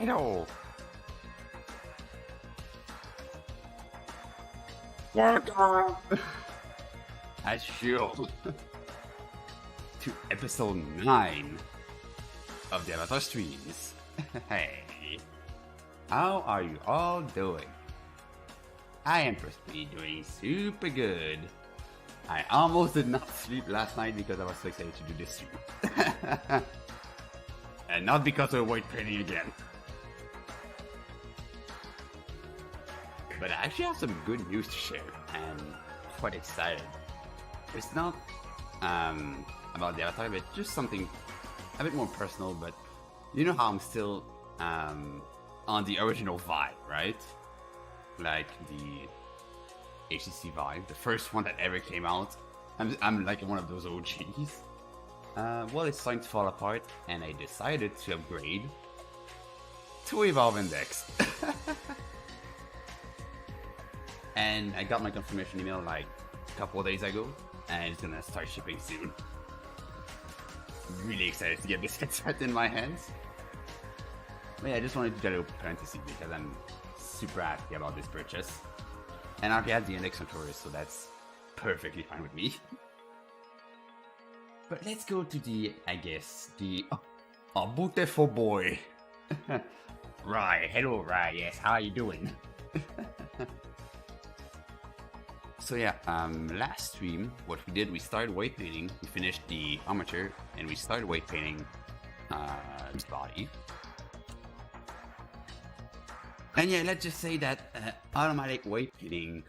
Hello. Welcome, as usual, to episode 9 of the Avatar Streams. Hey, how are you all doing? I am personally doing super good. I almost did not sleep last night because I was so excited to do this stream. And not because of white painting again. But I actually have some good news to share, and quite excited. It's not about the Avatar, but just something a bit more personal. But you know how I'm still on the original vibe, right? Like the HCC vibe, the first one that ever came out. I'm like one of those OGs. Well, it's starting to fall apart, and I decided to upgrade to Evolve Index. And I got my confirmation email like a couple of days ago, and it's gonna start shipping soon. Really excited to get this headset in my hands. But yeah, I just wanted to get a little parenthesis because I'm super happy about this purchase. And I already have the index controller, so that's perfectly fine with me. But let's go to the, I guess, the beautiful boy. Rai, hello Rai, yes, how are you doing? So yeah, last stream, what we did, we started weight painting, we finished the armature, and we started weight painting his body. And yeah, let's just say that automatic weight painting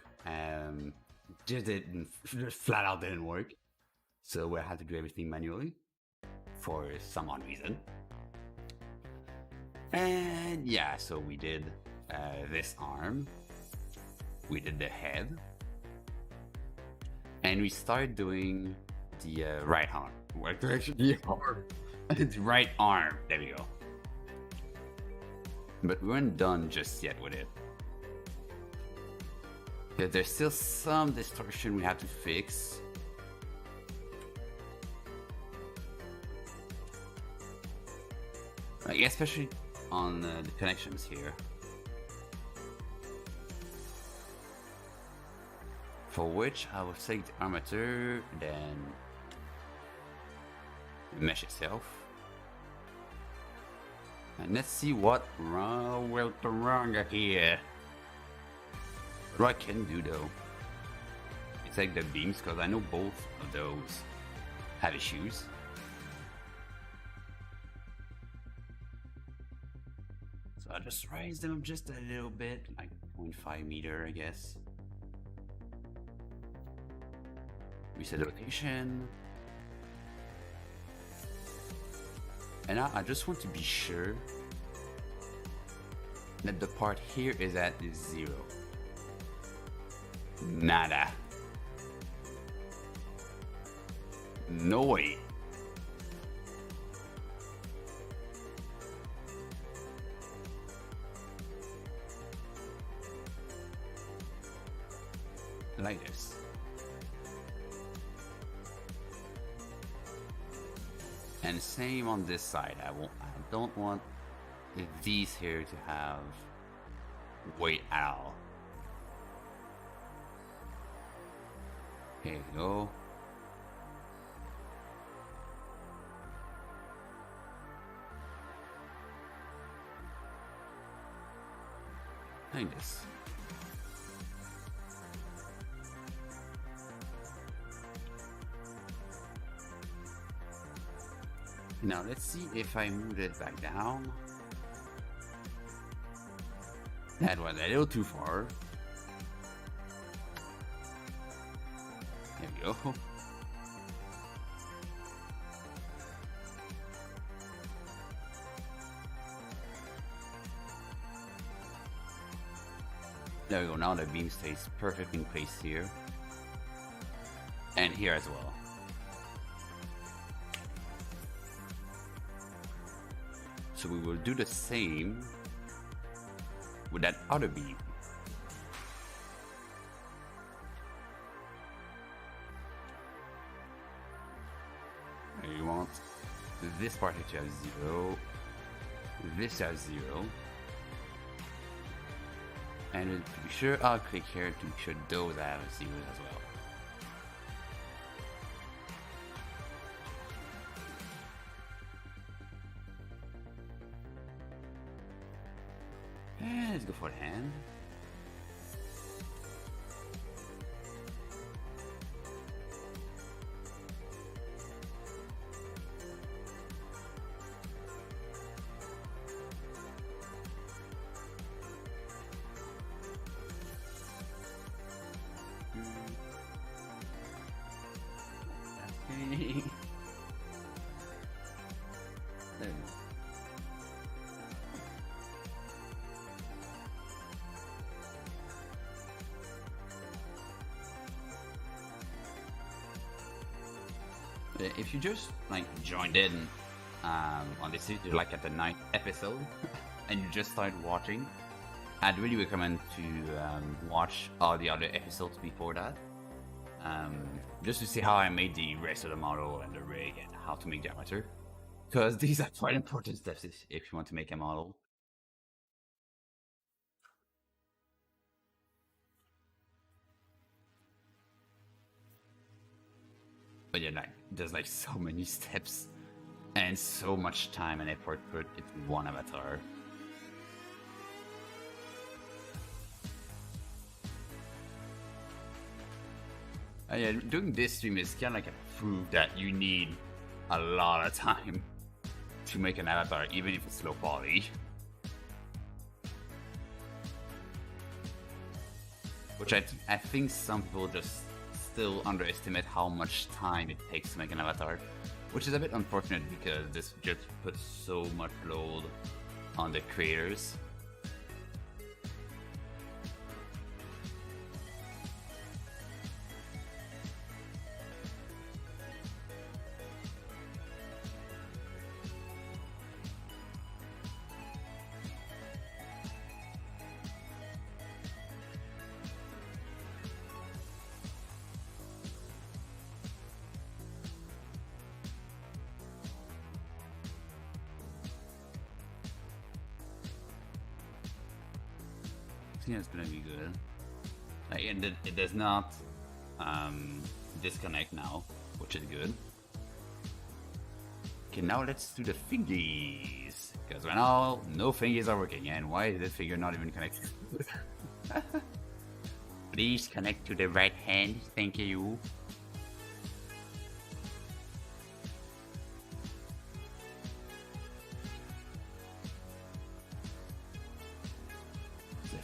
just flat out didn't work. So we had to do everything manually for some odd reason. And yeah, so we did this arm, we did the head, and we started doing the right arm. What direction? The arm. The right arm. There we go. But we weren't done just yet with it. There's still some distortion we have to fix. Like, especially on the connections here. For which I will take the armature, then mesh itself. And let's see what went wrong here. What I can do though, it's like the beams, because I know both of those have issues. So I'll just raise them just a little bit, like 0.5 meter, I guess. Reset the rotation. And now I just want to be sure that the part here is at 0. Nada. No way. Like this. And same on this side. I don't want these here to have weight at all. Here we go. Like this. Now let's see if I move it back down. That was a little too far. There we go. There we go, now the beam stays perfect in place here. And here as well. So we will do the same with that other beam. You want this part to have 0, This has 0. And to be sure, I'll click here to make sure those have 0s as well. And let's go for the hand. Okay. There we go. If you just like joined in on this series, like at the 9th episode, and you just started watching, I'd really recommend to watch all the other episodes before that, just to see how I made the rest of the model and the rig and how to make the amateur, because these are quite important steps if you want to make a model. But yeah, like there's like so many steps and so much time and effort put into one avatar. Yeah, doing this stream is kind of like a proof that you need a lot of time to make an avatar, even if it's low quality. Which I think some people just still underestimate how much time it takes to make an avatar, which is a bit unfortunate because this just puts so much load on the creators. I think it's gonna be good. Like, and it does not disconnect now, which is good. Okay, now let's do the fingies. Because right now, no fingies are working. And why is this figure not even connected? Please connect to the right hand. Thank you.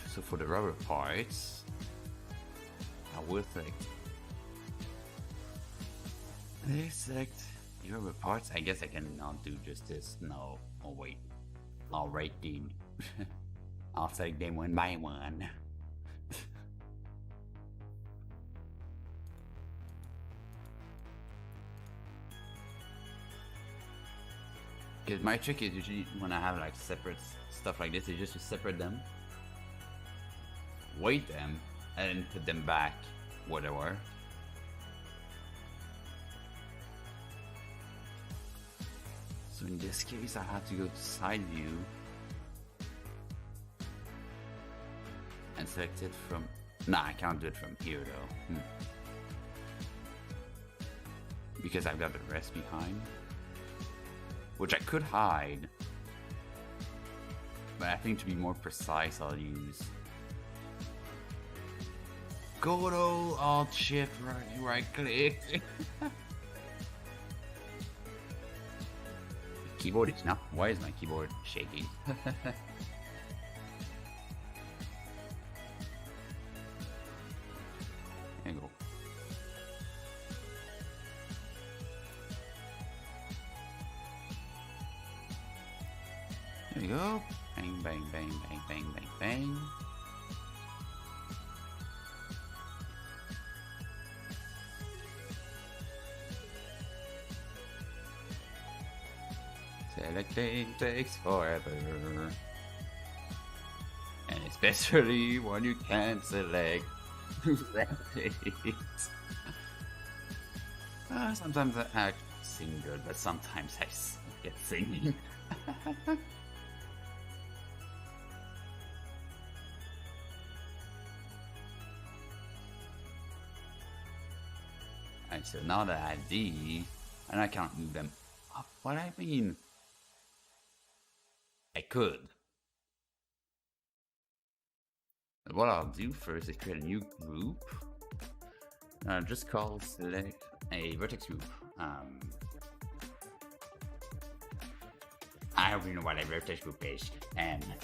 So for the rubber parts, I will select the rubber parts. I guess I cannot do just this. No. Oh wait. Alright then. I'll select them one by one. Because my trick is usually when I have like separate stuff like this, is just to separate them, weight them, and put them back where they were. So in this case, I have to go to side view and select it from. Nah, I can't do it from here though. Because I've got the rest behind, which I could hide, but I think to be more precise, I'll use good old Alt Shift right click. Keyboard is not. Why is my keyboard shaking? There you go. There you go. Bang, bang, bang, bang, bang, bang, bang. Selecting takes forever. And especially when you can't select sometimes I sing good, but sometimes I get singing. And so now that I have these, and I can't move them up. What I mean, I could. But what I'll do first is create a new group. Just call select a vertex group. I hope you know what a vertex group is,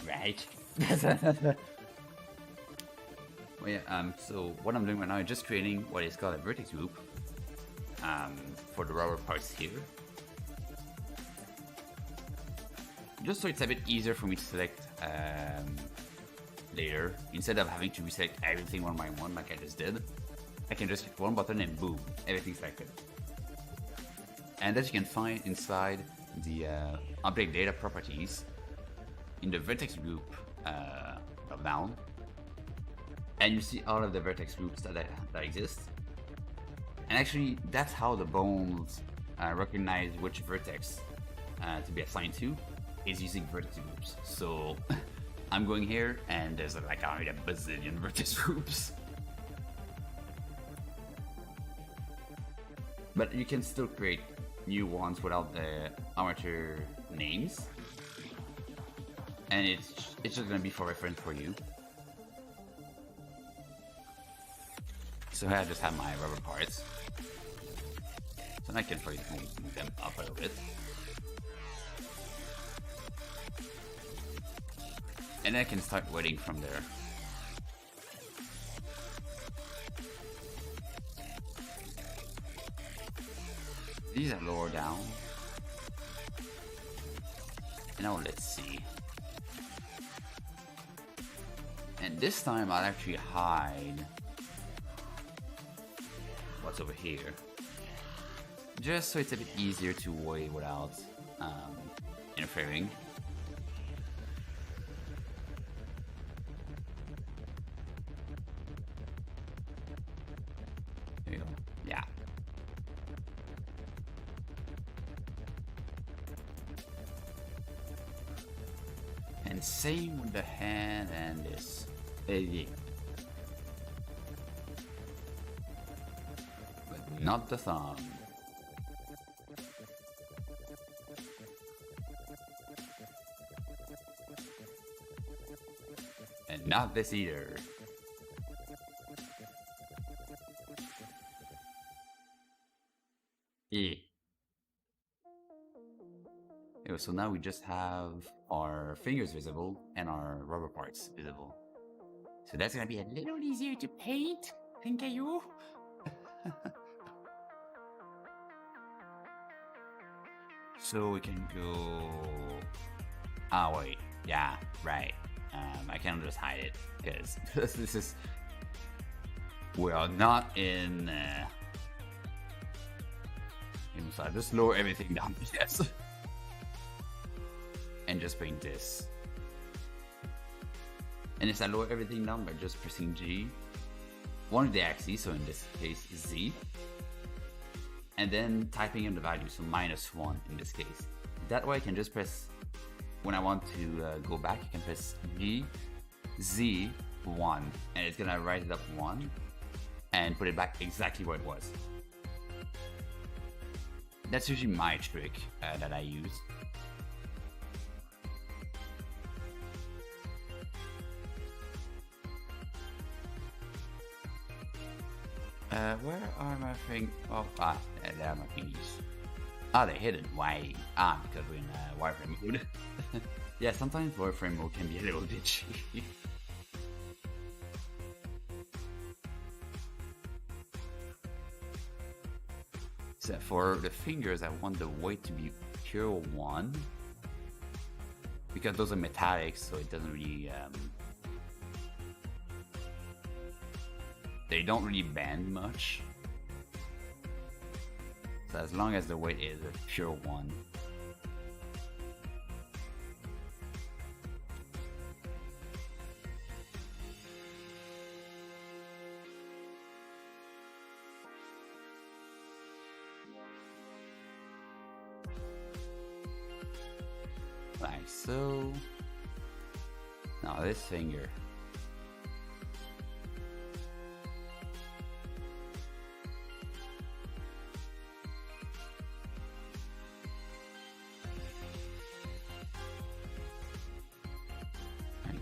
right? Well, yeah, so what I'm doing right now is just creating what is called a vertex group for the rubber parts here. Just so it's a bit easier for me to select later, instead of having to reselect everything one by one like I just did. I can just hit one button and boom, everything's selected. And as you can find inside the object data properties in the vertex group drop down, and you see all of the vertex groups that exist. And actually, that's how the bones recognize which vertex to be assigned to, is using vertex groups. So I'm going here, and there's like already a bazillion vertex groups. But you can still create new ones without the amateur names, and it's just gonna be for reference for you. So I just have my rubber parts, so I can probably move them up a little bit, and I can start weighting from there. These are lower down. Now let's see. And this time I'll actually hide what's over here, just so it's a bit easier to weigh without interfering. There you go. Yeah. And same with the hand and this. Yeah. But not the thumb. And not this either. Yeah. So now we just have our fingers visible and our rubber parts visible. So that's gonna be a little easier to paint, Mickyelloow. So we can go. Oh wait, yeah, right. I can just hide it because this is. We are not in. So I just lower everything down. Yes. And just paint this. And if I lower everything down by just pressing G, one of the axes, so in this case Z, and then typing in the value, so -1 in this case. That way I can just press, when I want to go back, I can press G, Z, 1, and it's gonna write it up 1 and put it back exactly where it was. That's usually my trick that I use. Where are my things? Oh, there are my thingies. Ah, they're hidden. Why? Because we're in wireframe mode. Yeah, sometimes wireframe mode can be a little bitchy. So for the fingers, I want the weight to be pure 1. Because those are metallic, so it doesn't really... they don't really bend much. So as long as the weight is a pure 1. Like so. Now this finger.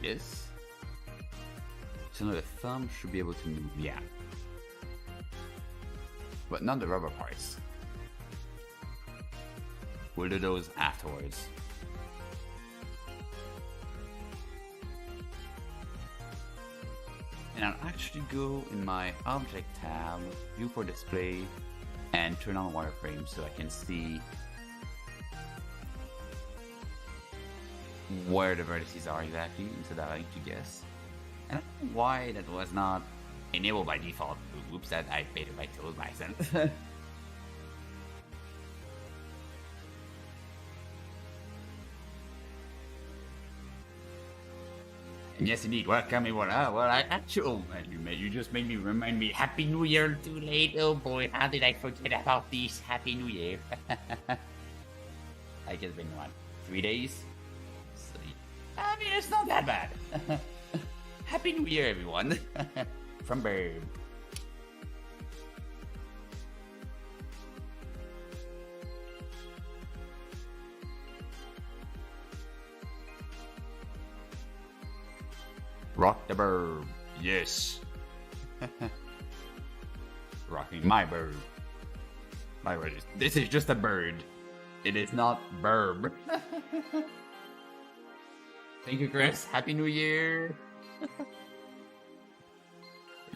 like this. So now the thumb should be able to move, yeah. But not the rubber parts. We'll do those afterwards. And I'll actually go in my object tab, view for display, and turn on wireframe so I can see where the vertices are exactly, instead of having to guess. And I don't know why that was not enabled by default. Oops, that I baited my toes by accident. Yes, indeed. Welcome, everyone. Well, I actually, oh man, you just made me remind me. Happy New Year, too late. Oh boy, how did I forget about this? Happy New Year. I guess been what, 3 days? So, I mean, it's not that bad. Happy New Year, everyone. From Burb. Rock the bird, yes. Rocking my bird. My word is, this is just a bird. It is not burb. Thank you, Chris. Happy New Year.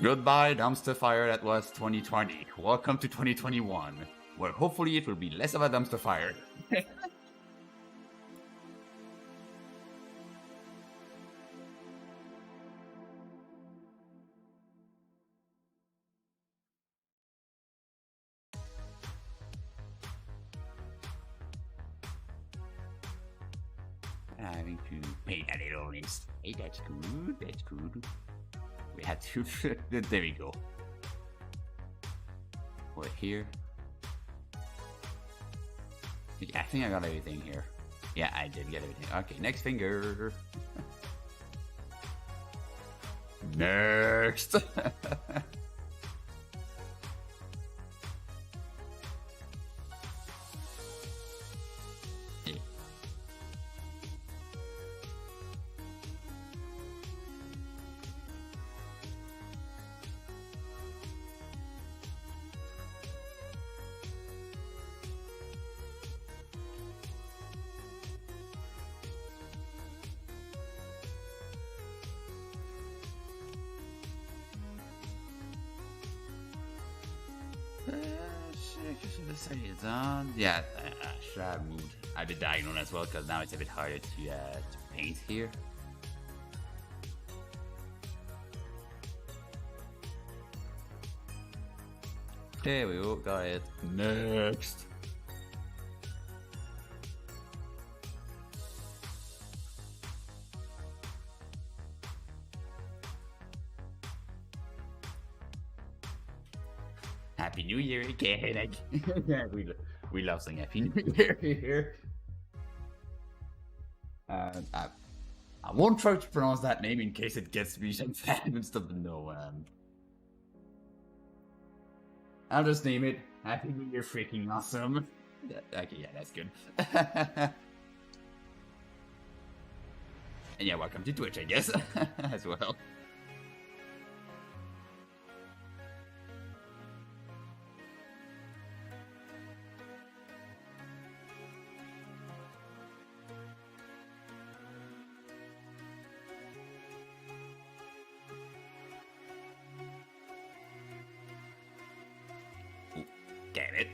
Goodbye, dumpster fire that was 2020. Welcome to 2021. Well, hopefully it will be less of a dumpster fire. Having to paint a little instead. Hey, that's good. That's good. We had to. There we go. We're here. Yeah, I think I got everything here. Yeah, I did get everything. Okay, next finger. Next. This is on. Yeah, should have moved a bit diagonal as well, because now it's a bit harder to paint here. There we go, got it. Next. Happy New Year again. we love saying Happy New Year here. I won't try to pronounce that name in case it gets me some fan and stuff. No, I'll just name it Happy New Year freaking awesome. Okay, yeah, that's good. And yeah, welcome to Twitch, I guess, as well. Damn it.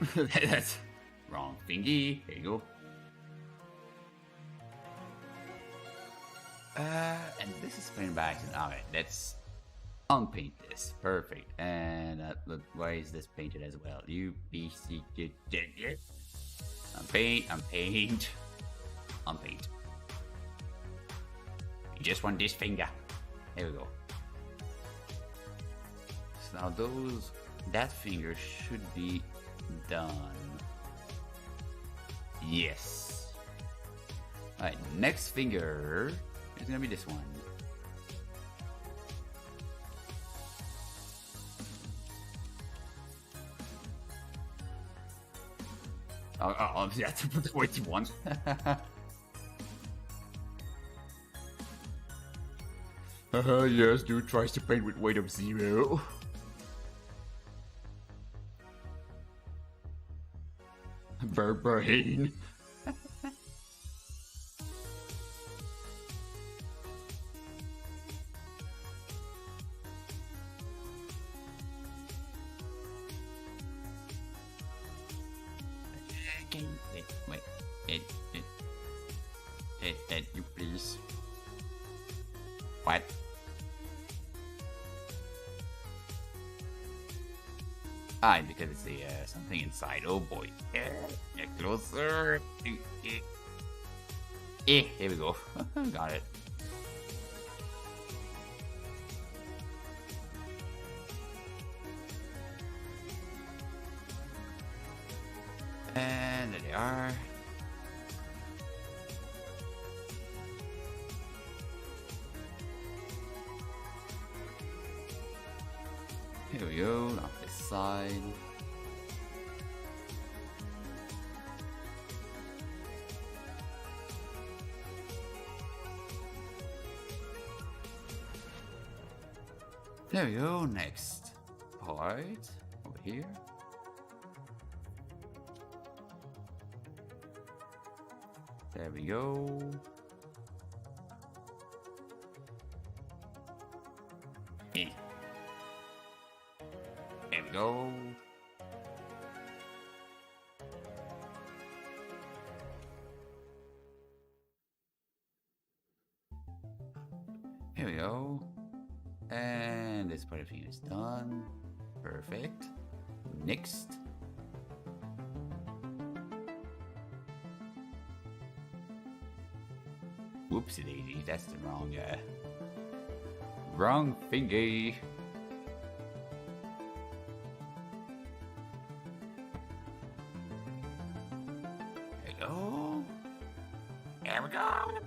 That's wrong thingy. There you go. And this is playing back. Alright, let's unpaint this. Perfect. And why is this painted as well? UBC. Unpaint, unpaint, unpaint. You just want this finger. There we go. So now that finger should be done. Yes. Alright, next finger is gonna be this one. Oh, that's what you want. Yes, dude tries to paint with weight of 0. Berberine. Wait, you please. What? Because it's the something inside. Oh boy. Get closer. Here we go. Got it. And there they are. Here we go, off this side. There we go, next part over here. There we go. There we go. Here we go. And this part of the thing is done. Perfect. Next. Whoopsie daisy, that's the wrong thingy. Hello? There we go.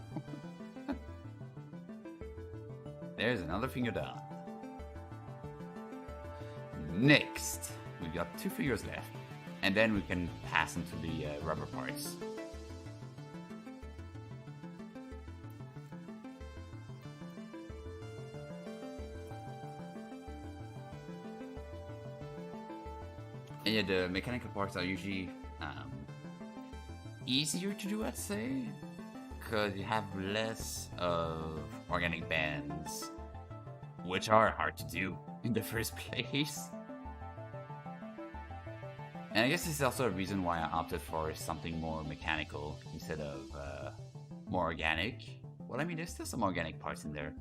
There's another finger done. Next, we've got 2 fingers left, and then we can pass into the rubber parts. And yeah, the mechanical parts are usually easier to do, I'd say, because you have less of organic bands, which are hard to do in the first place. And I guess this is also a reason why I opted for something more mechanical instead of more organic. Well, I mean, there's still some organic parts in there.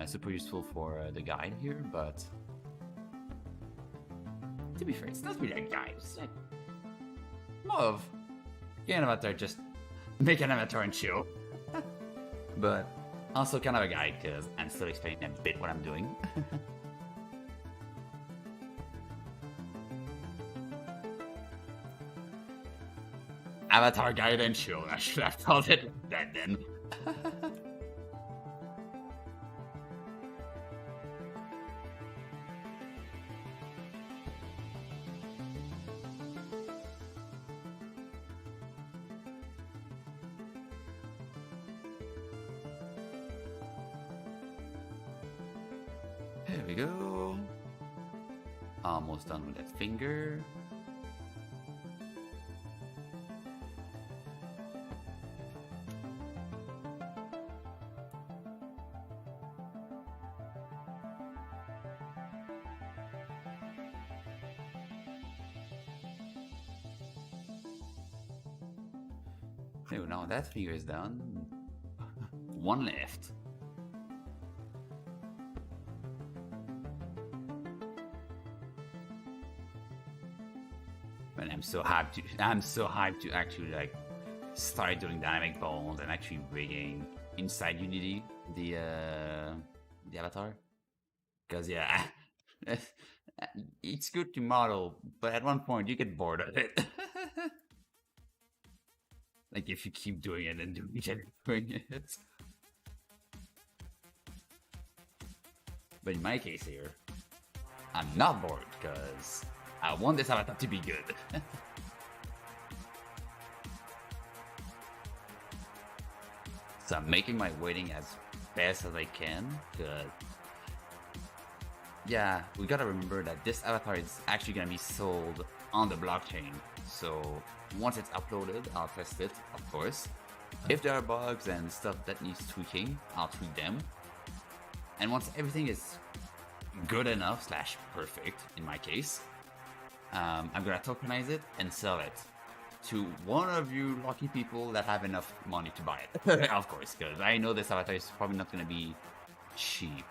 Super useful for the guide here, but to be fair, it's not really a guide. It's like more of get an avatar, just make an avatar and chill. But also kind of a guide because I'm still explaining a bit what I'm doing. Avatar guide and chill. I should have called it that then. There we go. Almost done with that finger. Oh, now that finger is done. One left. But I'm so hyped to actually like start doing dynamic bones and actually rigging inside Unity the avatar. Cause yeah, it's good to model, but at one point you get bored of it. Like if you keep doing it and doing it and doing it. But in my case here, I'm not bored because I want this avatar to be good. So I'm making my weighting as best as I can. Yeah, we gotta remember that this avatar is actually gonna be sold on the blockchain. So once it's uploaded, I'll test it, of course. If there are bugs and stuff that needs tweaking, I'll tweak them. And once everything is good enough / perfect in my case, I'm gonna tokenize it and sell it to one of you lucky people that have enough money to buy it. Of course, because I know this avatar is probably not gonna be cheap.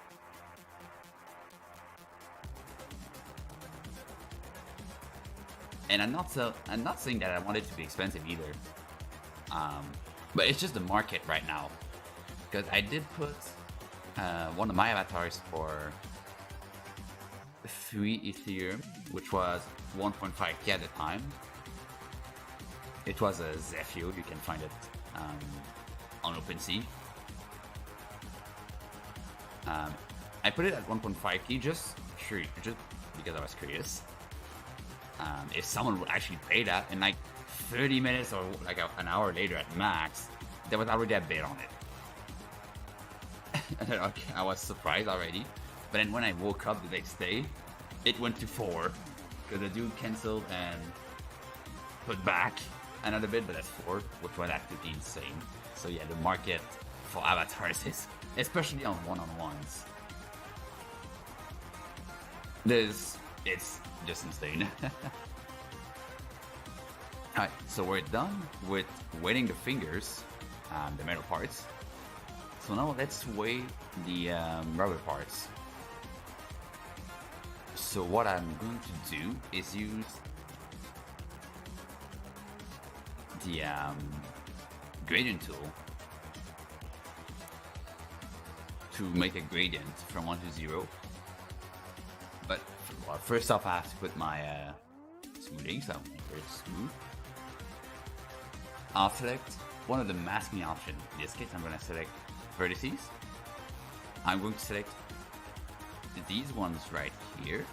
And I'm not saying that I want it to be expensive either. But it's just the market right now. Because I did put one of my avatars for 3 Ethereum, which was 1.5k at the time. It was a Zephyr, you can find it on OpenSea. I put it at 1.5k just because I was curious. If someone would actually pay that, in like 30 minutes or like an hour later at max, there was already a bid on it. Okay, I was surprised already, but then when I woke up the next day, it went to 4 because the dude canceled and put back another bid, but that's 4, which was absolutely insane. So yeah, the market for avatars is, especially on one-on-ones, it's just insane. Alright, so we're done with weighting the fingers, the metal parts. So now let's weigh the rubber parts. So what I'm going to do is use the gradient tool to make a gradient from 1 to 0. But well, first off, I have to put my smoothing, so I'm going to make it smooth. I'll select one of the masking options. In this case, I'm going to select vertices. I'm going to select these ones right here.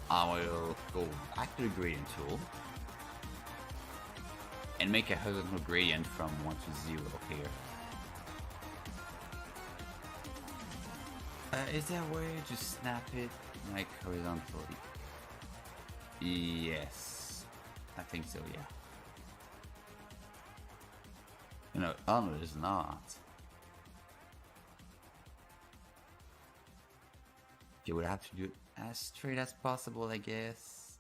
I will go back to the gradient tool and make a horizontal gradient from 1 to 0 here. Is there a way to snap it like horizontally? Yes, I think so, yeah. No, oh no, there's not. You would have to do it as straight as possible, I guess.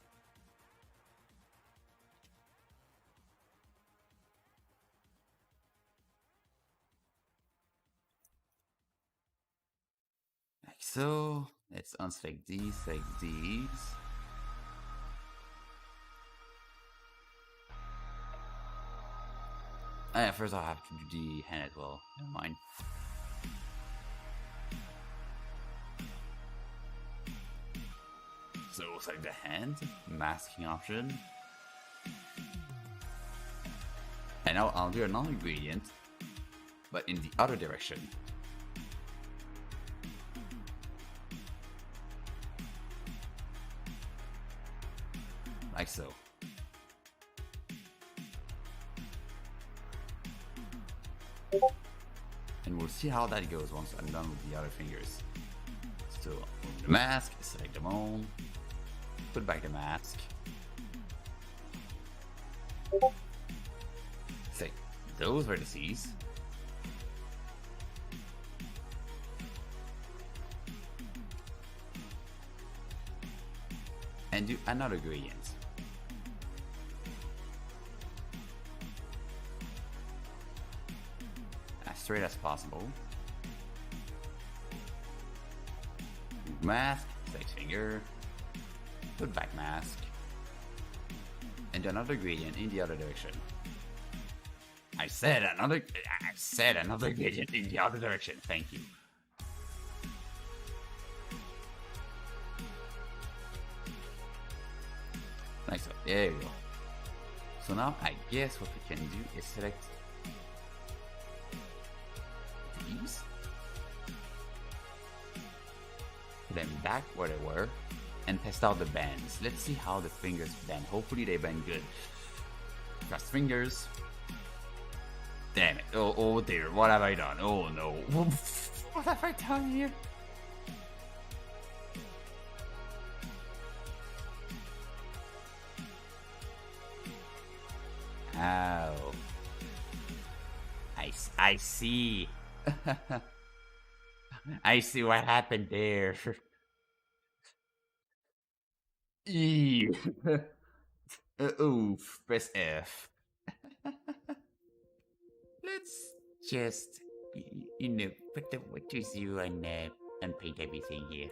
Like so. Let's unselect these, select these. Oh yeah, first I'll have to do the hand as well. Never mind. So select the hand, masking option. And now I'll do another gradient, but in the other direction. Like so. And we'll see how that goes once I'm done with the other fingers. So, move the mask, select them all, put back the mask. Say, those vertices. And do another gradient. As straight as possible. Mask, select finger, put back mask, and another gradient in the other direction. I said another gradient in the other direction. Thank you. Like so. There we go. So now I guess what we can do is select these, put them back where they were, and test out the bands. Let's see how the fingers bend. Hopefully they bend good. cross fingers. Damn it. Oh dear. What have I done? Oh no. What have I done here? Oh. I see. I see what happened there. Ew. Oof. Press F. Let's just, put the water zero and paint everything here.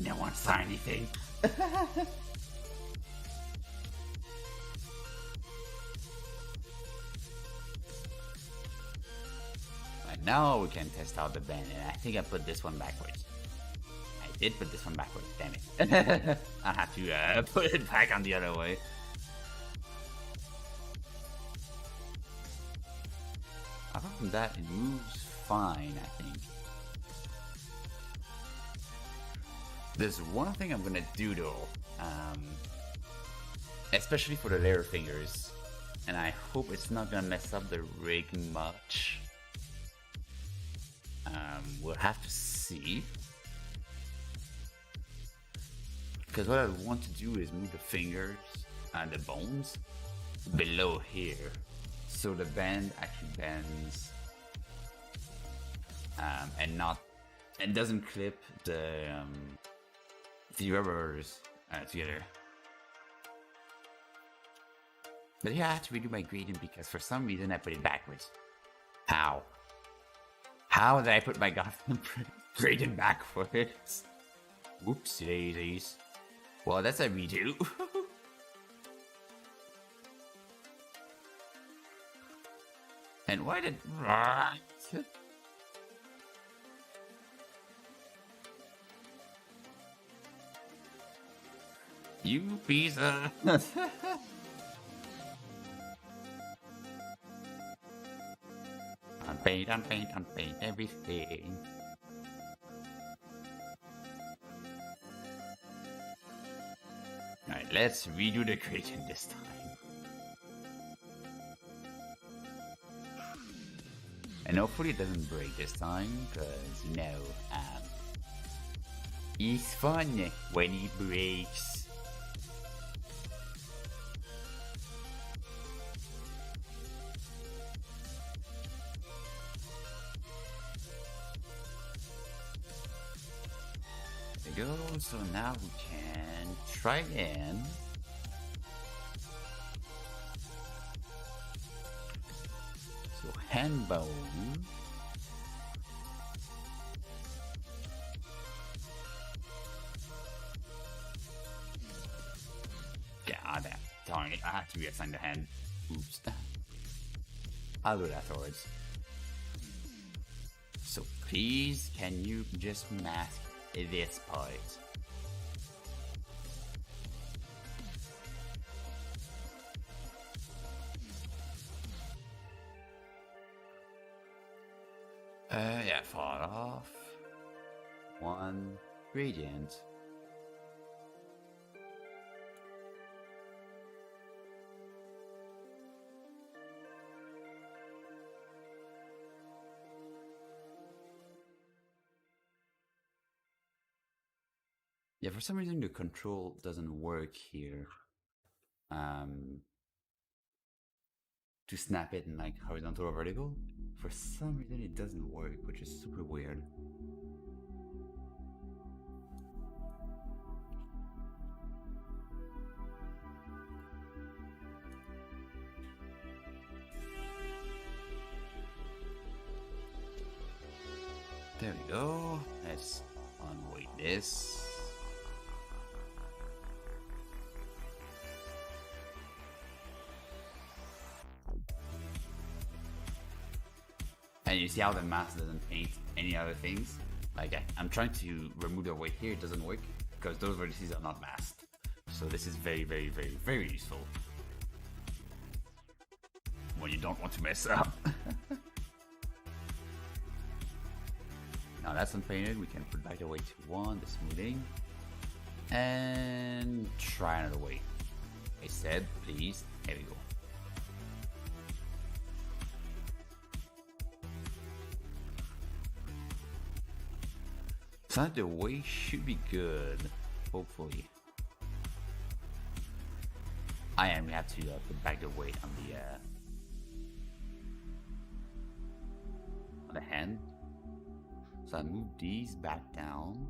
No one saw anything. And now we can test out the bend, and I think I put this one backwards. I did put this one backwards, damn it. I have to put it back on the other way. Apart from that, it moves fine, I think. There's one thing I'm gonna do though, especially for the layer fingers, and I hope it's not gonna mess up the rig much. We'll have to see. Because what I want to do is move the fingers and the bones below here, so the band actually bends and doesn't clip the rubbers together. But here I have to redo my gradient because for some reason I put it backwards. How? How did I put my goddamn gradient backwards? Whoopsie daisies. Well, that's a redo. And why did... You piece of... Unpaid everything. Alright, let's redo the gradient this time. And hopefully it doesn't break this time, because, it's fun when it breaks. There we go, so now we can try again. So hand bone. God darn it, I have to reassign the hand. Oops. I'll do that afterwards. So please, can you just mask this part? Yeah, fall off. One gradient. Yeah, for some reason the control doesn't work here. To snap it in like horizontal or vertical. For some reason it doesn't work, which is super weird. There we go. Let's unweight this. And you see how the mask doesn't paint any other things? Like I'm trying to remove the weight here, it doesn't work because those vertices are not masked. So this is very, very, very, very useful when you don't want to mess up. Now that's unpainted, we can put back the weight to 1, the smoothing, and try another way. I said, please, here we go. So the way should be good, hopefully. And we have to put back the weight on the hand. So I move these back down.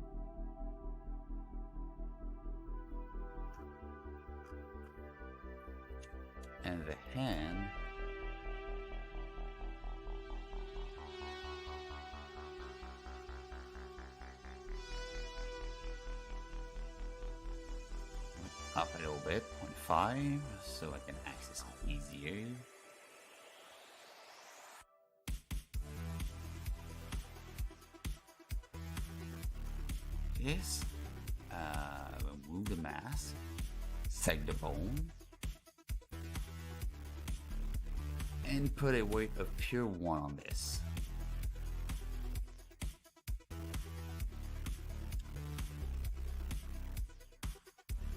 And the hand up a little bit, 0.5, so I can access it easier. This, remove the mask, seg the bone, and put a weight of pure 1 on this.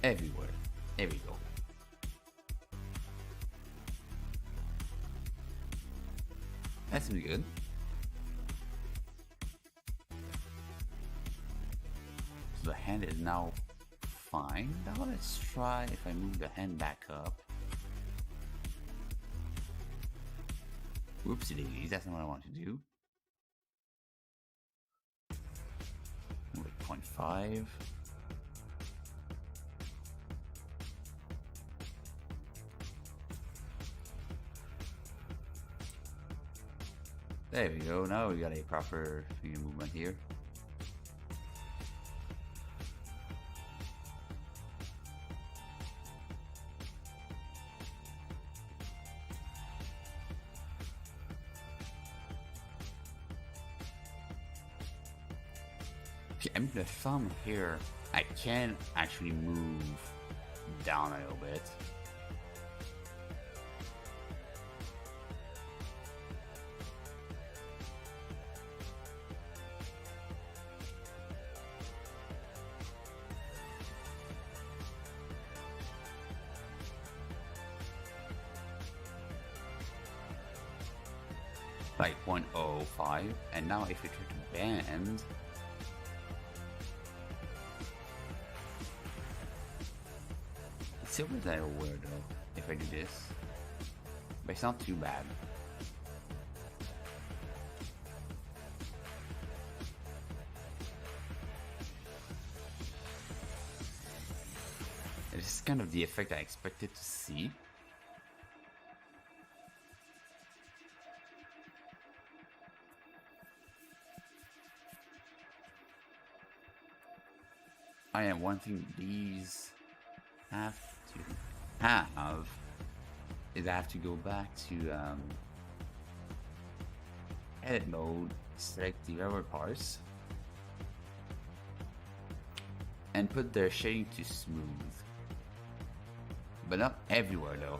Everywhere. There we go. That seems good. So the hand is now fine. Now let's try if I move the hand back up. Whoopsie daisies, that's not what I want to do. Move it 0.5. There we go, now we got a proper finger movement here. Okay, I'm the thumb here. I can actually move down a little bit. Like 0.05, and now if we try to bend, it's still a little weird though if I do this, but it's not too bad. This is kind of the effect I expected to see. And one thing these have to have is I have to go back to edit mode, select the rubber parts, and put their shading to smooth, but not everywhere though.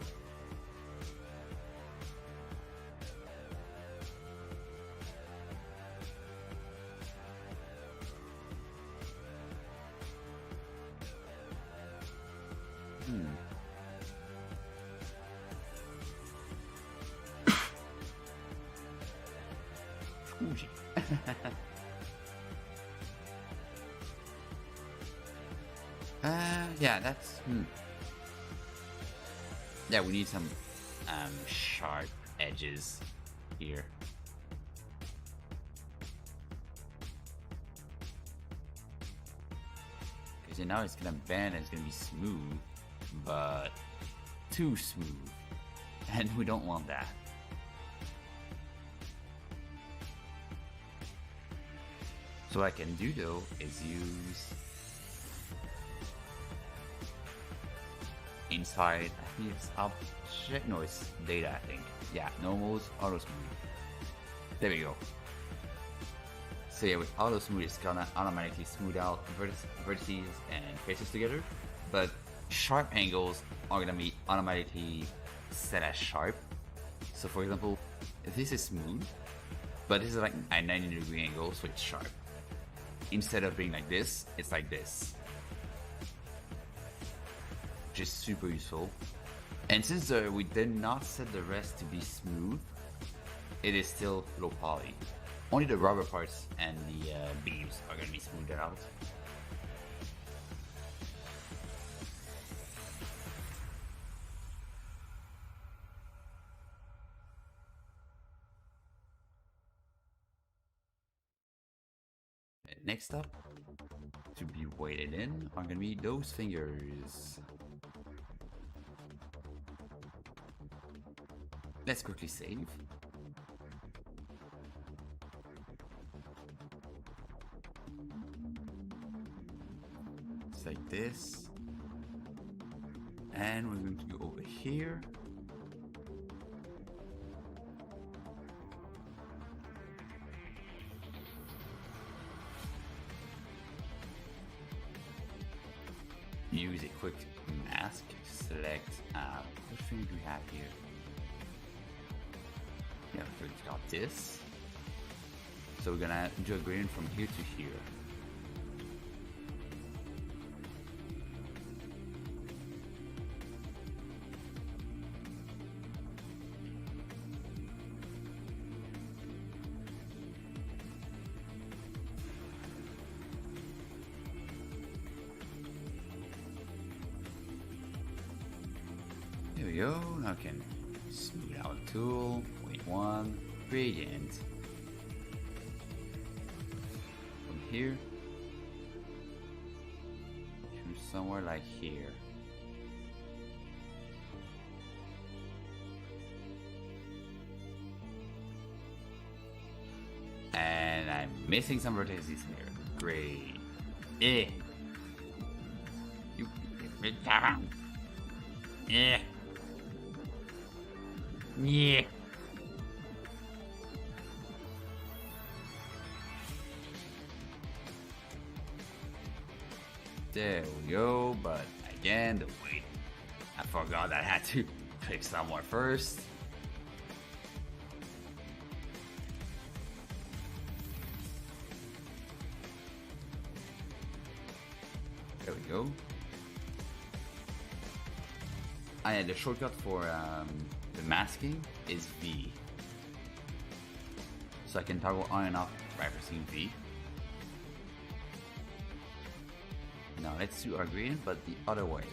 Yeah, that's yeah, we need some sharp edges here. Because now it's gonna bend and it's gonna be smooth, but too smooth, and we don't want that. So what I can do though is use inside, I think it's object, no, it's data, I think. Yeah, normals, auto smooth. There we go. So yeah, with auto smooth, it's gonna automatically smooth out vertices and faces together, but sharp angles are gonna be automatically set as sharp. So for example, this is smooth, but this is like a 90-degree angle, so it's sharp. Instead of being like this, it's like this. Which is super useful. And since we did not set the rest to be smooth, it is still low poly. Only the rubber parts and the beams are going to be smoothed out. And next up, to be weighted in, are going to be those fingers. Let's quickly save. Like this, and we're going to go over here, use a quick mask, select what thing do we have here? Yeah, we've got this, so we're gonna do a gradient from here to here. There we go. Now I can smooth out tool, point one, gradient. From here to somewhere like here. And I'm missing some vertices here. Great. You get down. Yeah. Yeah. There we go, but again, the weight. I forgot I had to click somewhere first. There we go. The shortcut for the masking is V. So I can toggle on and off by pressing V. Now let's do our gradient, but the other way.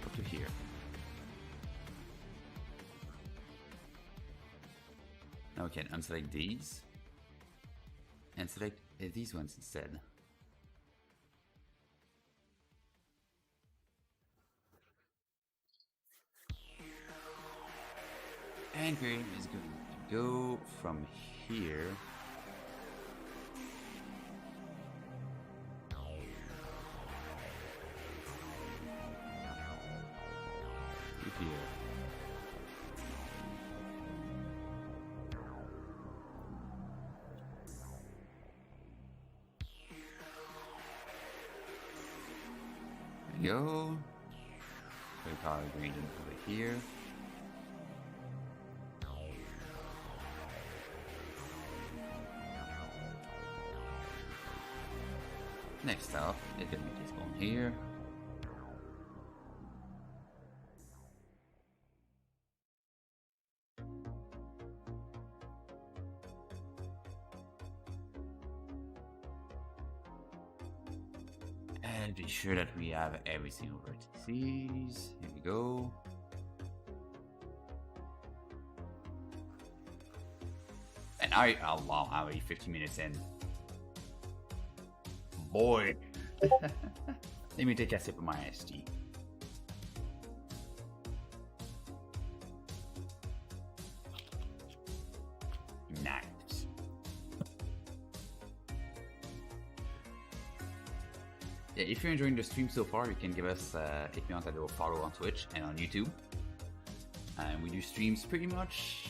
Up to here. Now we can unselect these and select these ones instead. And gradient is going to go from here to here. There we go. We call it gradient over here. Next up, it can make this one here. And be sure that we have every single vertices. Here we go. And oh wow, I'm already 15 minutes in. Boy. Let me take a sip of my iced tea. Nice. yeah, if you're enjoying the stream so far, you can give us, if you want, a little follow on Twitch and on YouTube. And we do streams pretty much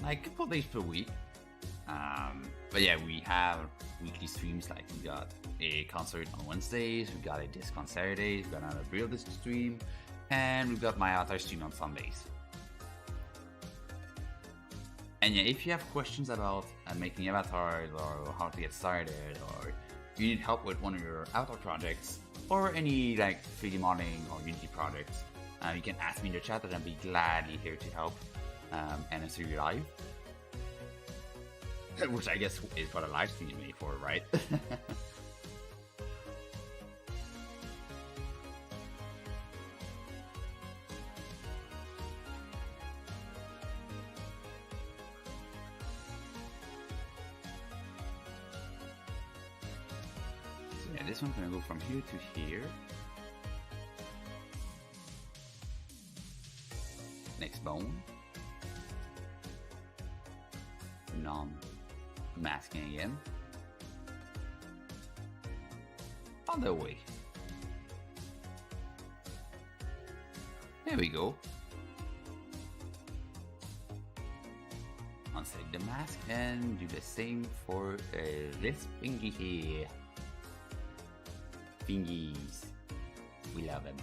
like a couple days per week. But yeah, we have weekly streams. Like we got a concert on Wednesdays, we got a disc on Saturdays, we got another real disc stream, and we've got my avatar stream on Sundays. And yeah, if you have questions about making avatars or how to get started, or you need help with one of your avatar projects or any like 3D modeling or Unity projects, you can ask me in the chat, and I'll be gladly here to help and answer you live. Which I guess is what a live stream is made for, right? So yeah, this one's gonna go from here to here. Next bone. Non-masking again. Other way. There we go. Unselect the mask and do the same for this thingy here. Fingies. We love them.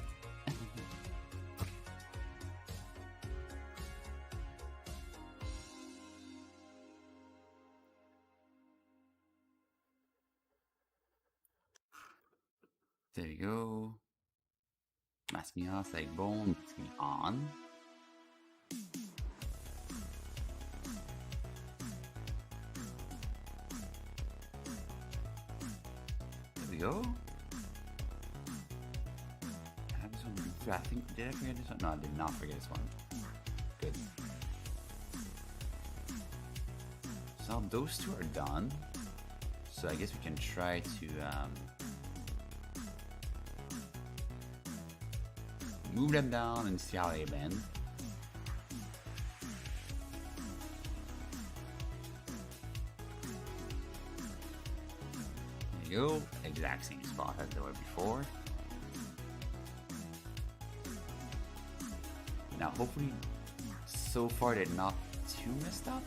There you go. Masking off like bone, masking on. There we go. I think, did I forget this one? No, I did not forget this one. Good. So those two are done. So I guess we can try to move them down and see how they bend. There you go. Exact same spot as they were before. Now hopefully so far they're not too messed up.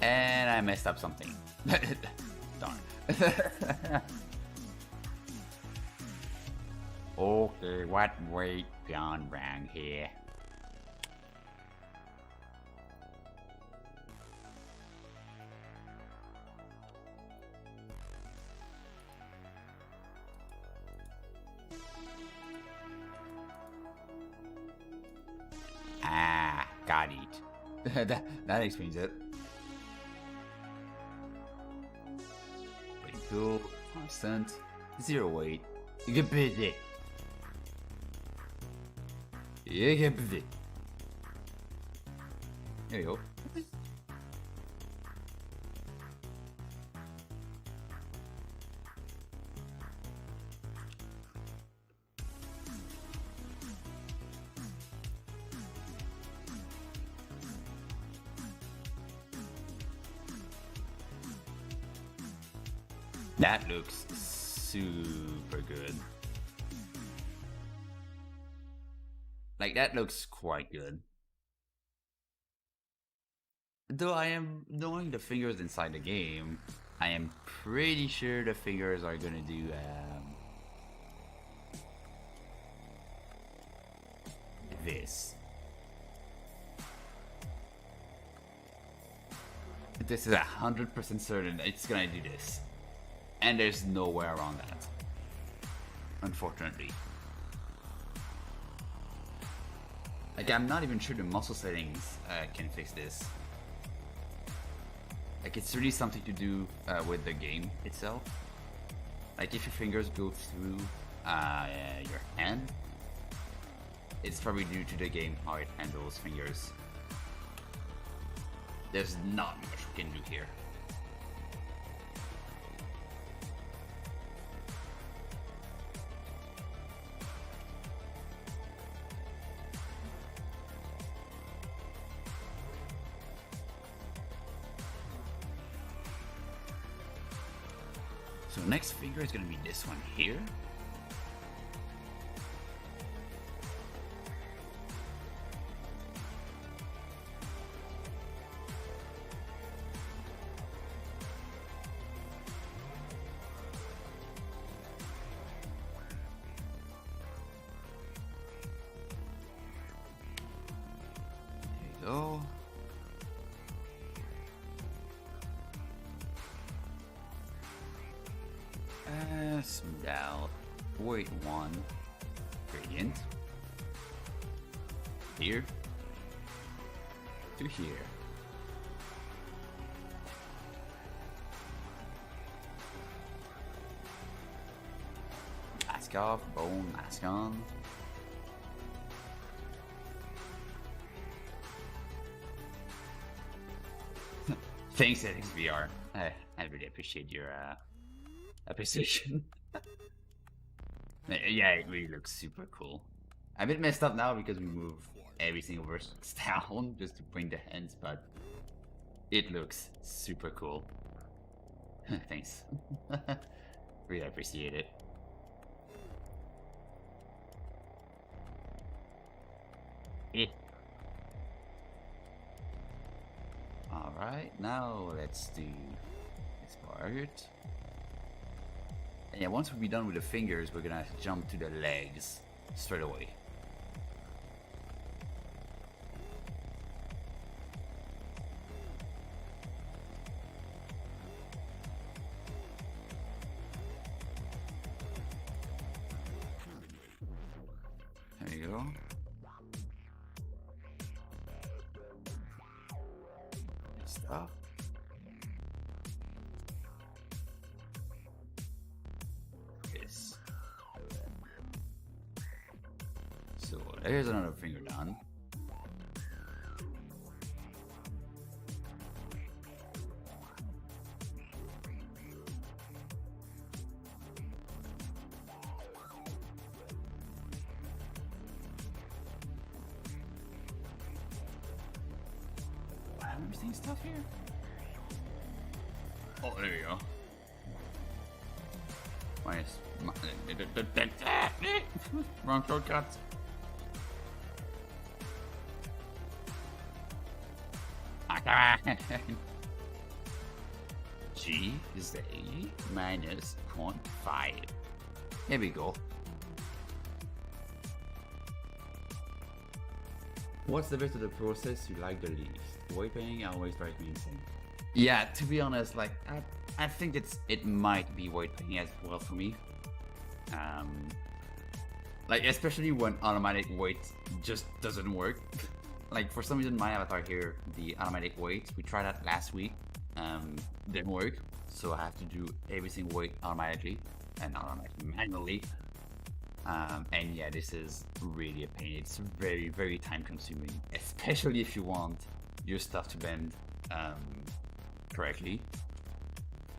And I messed up something. Darn. Okay, what way gone wrong here? Ah, got it. that explains it. Pretty cool. Constant. 0 weight. You get busy. You get busy. There you go. That looks super good. Like, that looks quite good. Though I am knowing the fingers inside the game, I am pretty sure the fingers are gonna do this. This is 100% certain that it's gonna do this. And there's no way around that, unfortunately. Like, I'm not even sure the muscle settings can fix this. Like, it's really something to do with the game itself. Like, if your fingers go through your hand, it's probably due to the game, how it handles fingers. There's not much we can do here. So next finger is gonna be this one here. Go. Smooth out. Weight 1. Gradient. Here. To here. Mask off. Bone. Mask on. Thanks, XVR. I really appreciate your appreciation. Yeah, it really looks super cool. I'm a bit messed up now because we moved every single verse down just to bring the hands, but it looks super cool. Thanks. Really appreciate it. Alright, now let's do this part. And yeah, once we're done with the fingers, we're gonna jump to the legs straight away. There you go. Good stuff. This. So there's another finger done. I'm seeing stuff here. Oh, there you go. Minus. Wrong shortcut. G is a minus 0.5. Here we go. What's the bit of the process you like the least? Weight painting always drives me insane. Yeah, to be honest, like I think it might be weight painting as well for me. Like especially when automatic weight just doesn't work. Like for some reason my avatar here, the automatic weight, we tried that last week, didn't work. So I have to do every single weight automatically and not automatically manually. And yeah, this is really a pain. It's very, very time consuming, especially if you want your stuff to bend correctly.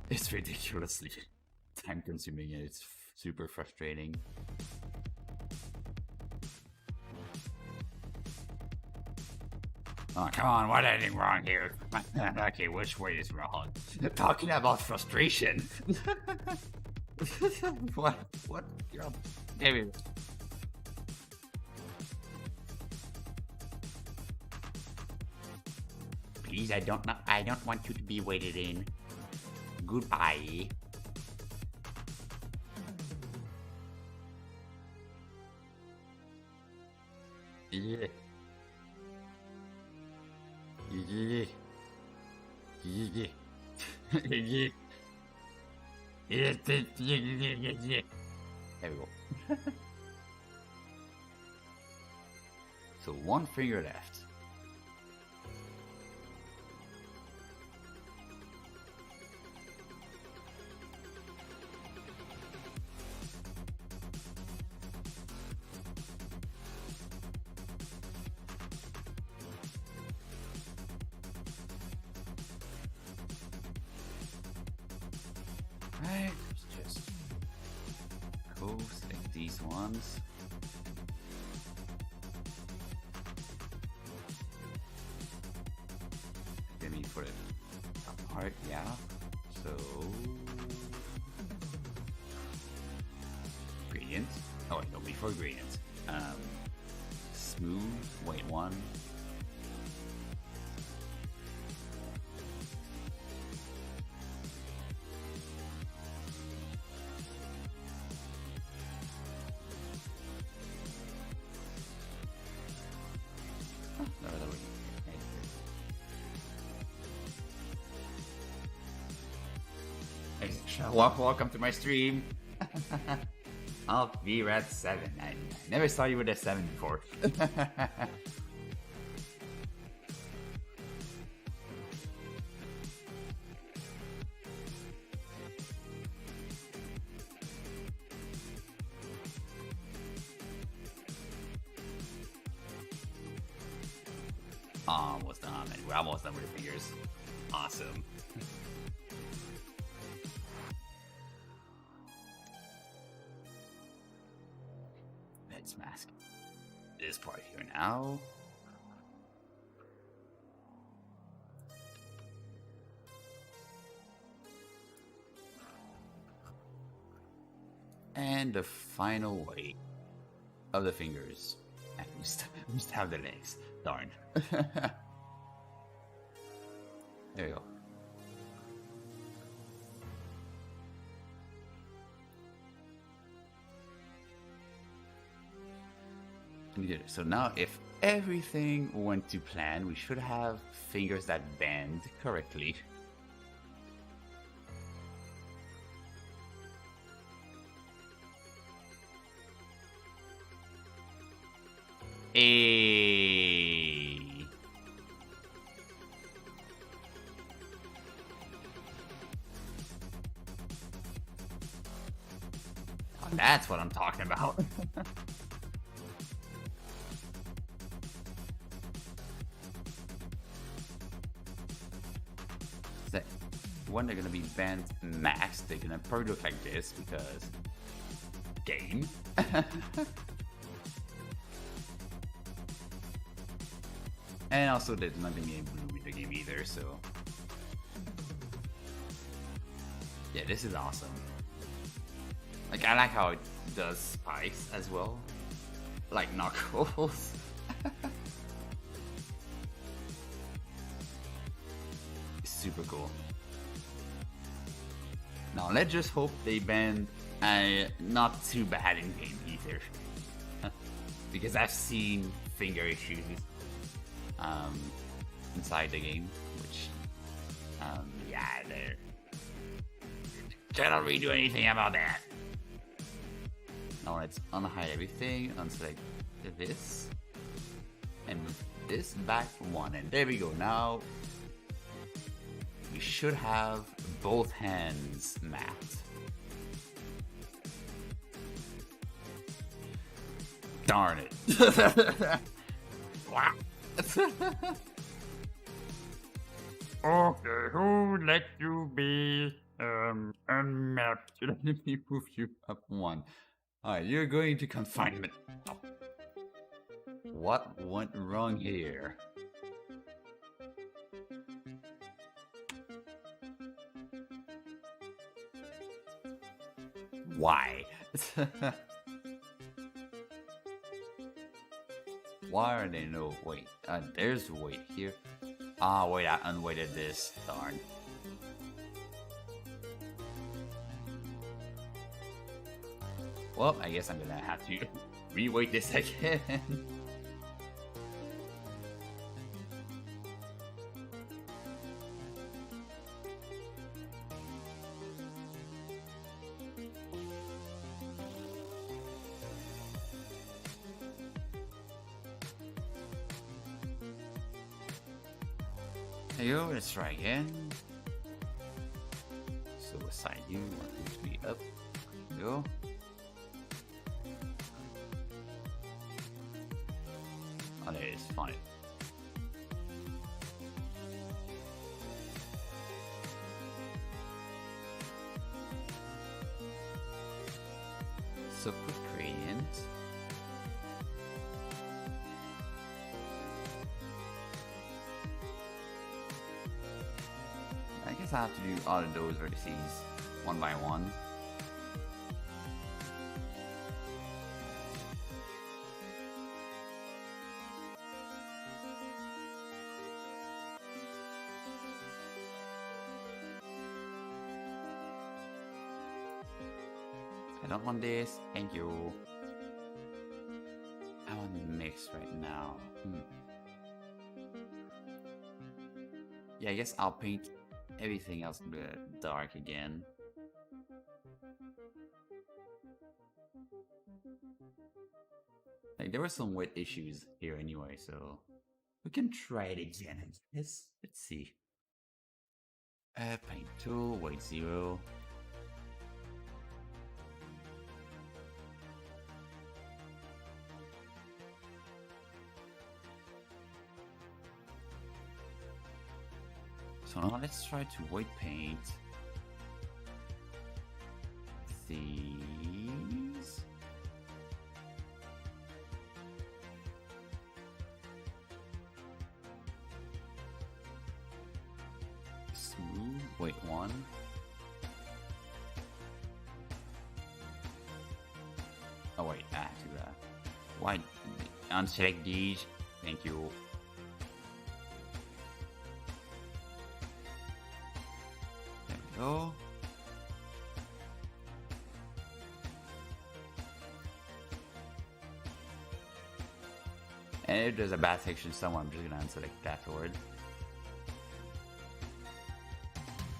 It's ridiculously time consuming and it's super frustrating. Oh, come on, what anything wrong here? Okay, which way is wrong? Talking about frustration. What? Maybe. Please, I don't want you to be weighted in. Goodbye. Yeah. Yeah. Yeah. Yeah. Yeah. There we go. So one finger left. Right, let's just go select these ones. Let me put it apart, yeah. So Oh wait, no, before gradients. Smooth. Wait, one. Welcome to my stream. I'll be at 7. I never saw you with a 7 before. Almost done, man. We're almost done with the fingers. Awesome. Let's mask this part here now. And the final weight of the fingers. And we just have the legs. Darn. There you go. So now if everything went to plan, we should have fingers that bend correctly. That's what I'm talking about. When they're gonna be bent max, they're gonna probably look like this because game. And also there's nothing in blue in the game either, so yeah, this is awesome. Like, I like how it does spikes as well, like Knuckles. Super cool. Now let's just hope they bend not too bad in game either. Because I've seen finger issues inside the game, which yeah, they cannot really do anything about that. Now let's unhide everything, unselect this, and move this back one, and there we go. Now we should have both hands mapped. Darn it. Wow. Okay, who let you be unmapped? Let me move you up one. Alright, you're going to confinement. Oh. What went wrong here? Why? Why are there no wait? There's weight here. Ah, wait, I unweighted this. Darn. Well, I guess I'm gonna have to re-weight this again. There you go, let's try again. So assign you, want to be up. There you go. Oh, there it is, fine. So put gradient. I guess I have to do all of those vertices one by one. don't want this. Thank you. I want mix right now. Yeah, I guess I'll paint everything else dark again. Like, there were some weight issues here anyway, so we can try it again. Let's see. Paint tool, weight 0. So now let's try to weight paint these. Smooth, weight 1. Oh wait, I have to why unselect these? Thank you. There we go. And if there's a bad section somewhere, I'm just gonna unselect that afterward.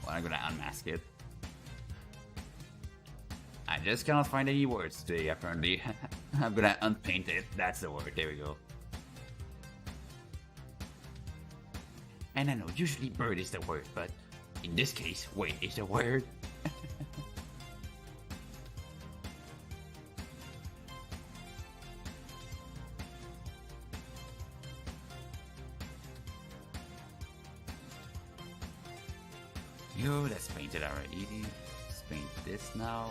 Well, I'm gonna unmask it. I just cannot find any words today, apparently. I'm gonna unpaint it. That's the word. There we go. And I know usually bird is the word, but in this case, wait is the word. Yo, that's painted already. Let's paint this now.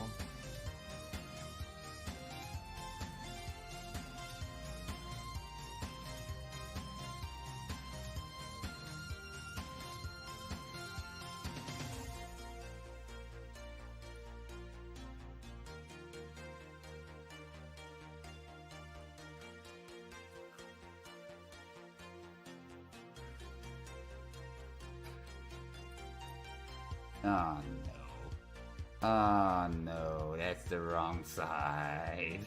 Oh no. Oh no, that's the wrong side.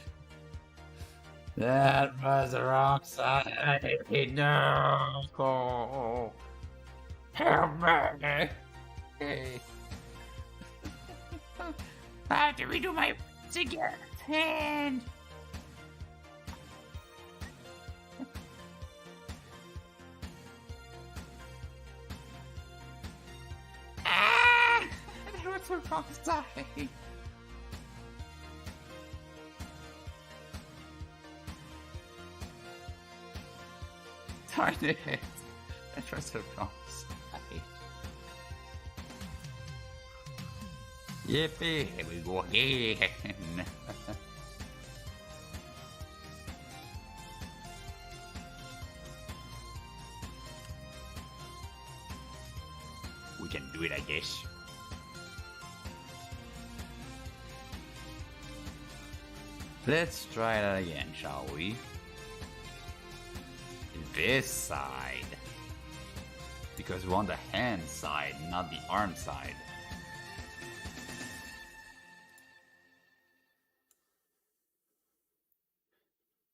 That was the wrong side. No. Oh. Help me. I have to redo my again. And that was the wrong side. Darn it. That was the wrong side. Yippee, here we go again. We can do it, I guess. Let's try that again, shall we? This side. Because we want the hand side, not the arm side.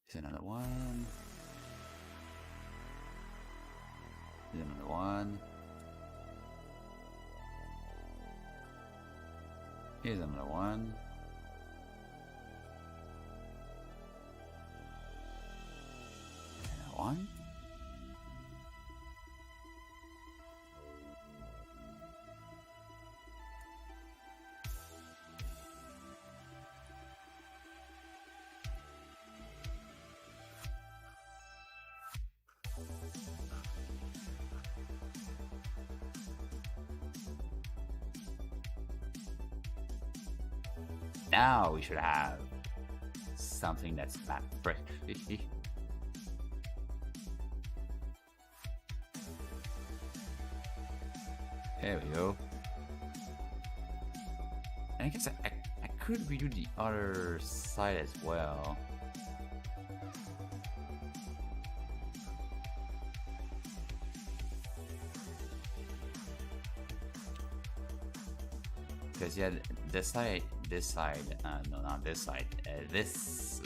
Here's another one. Here's another one. Here's another one. Another one. Now we should have something that's not pretty. There we go. And I guess I could redo the other side as well. Because yeah, the side this side. No, not this side. This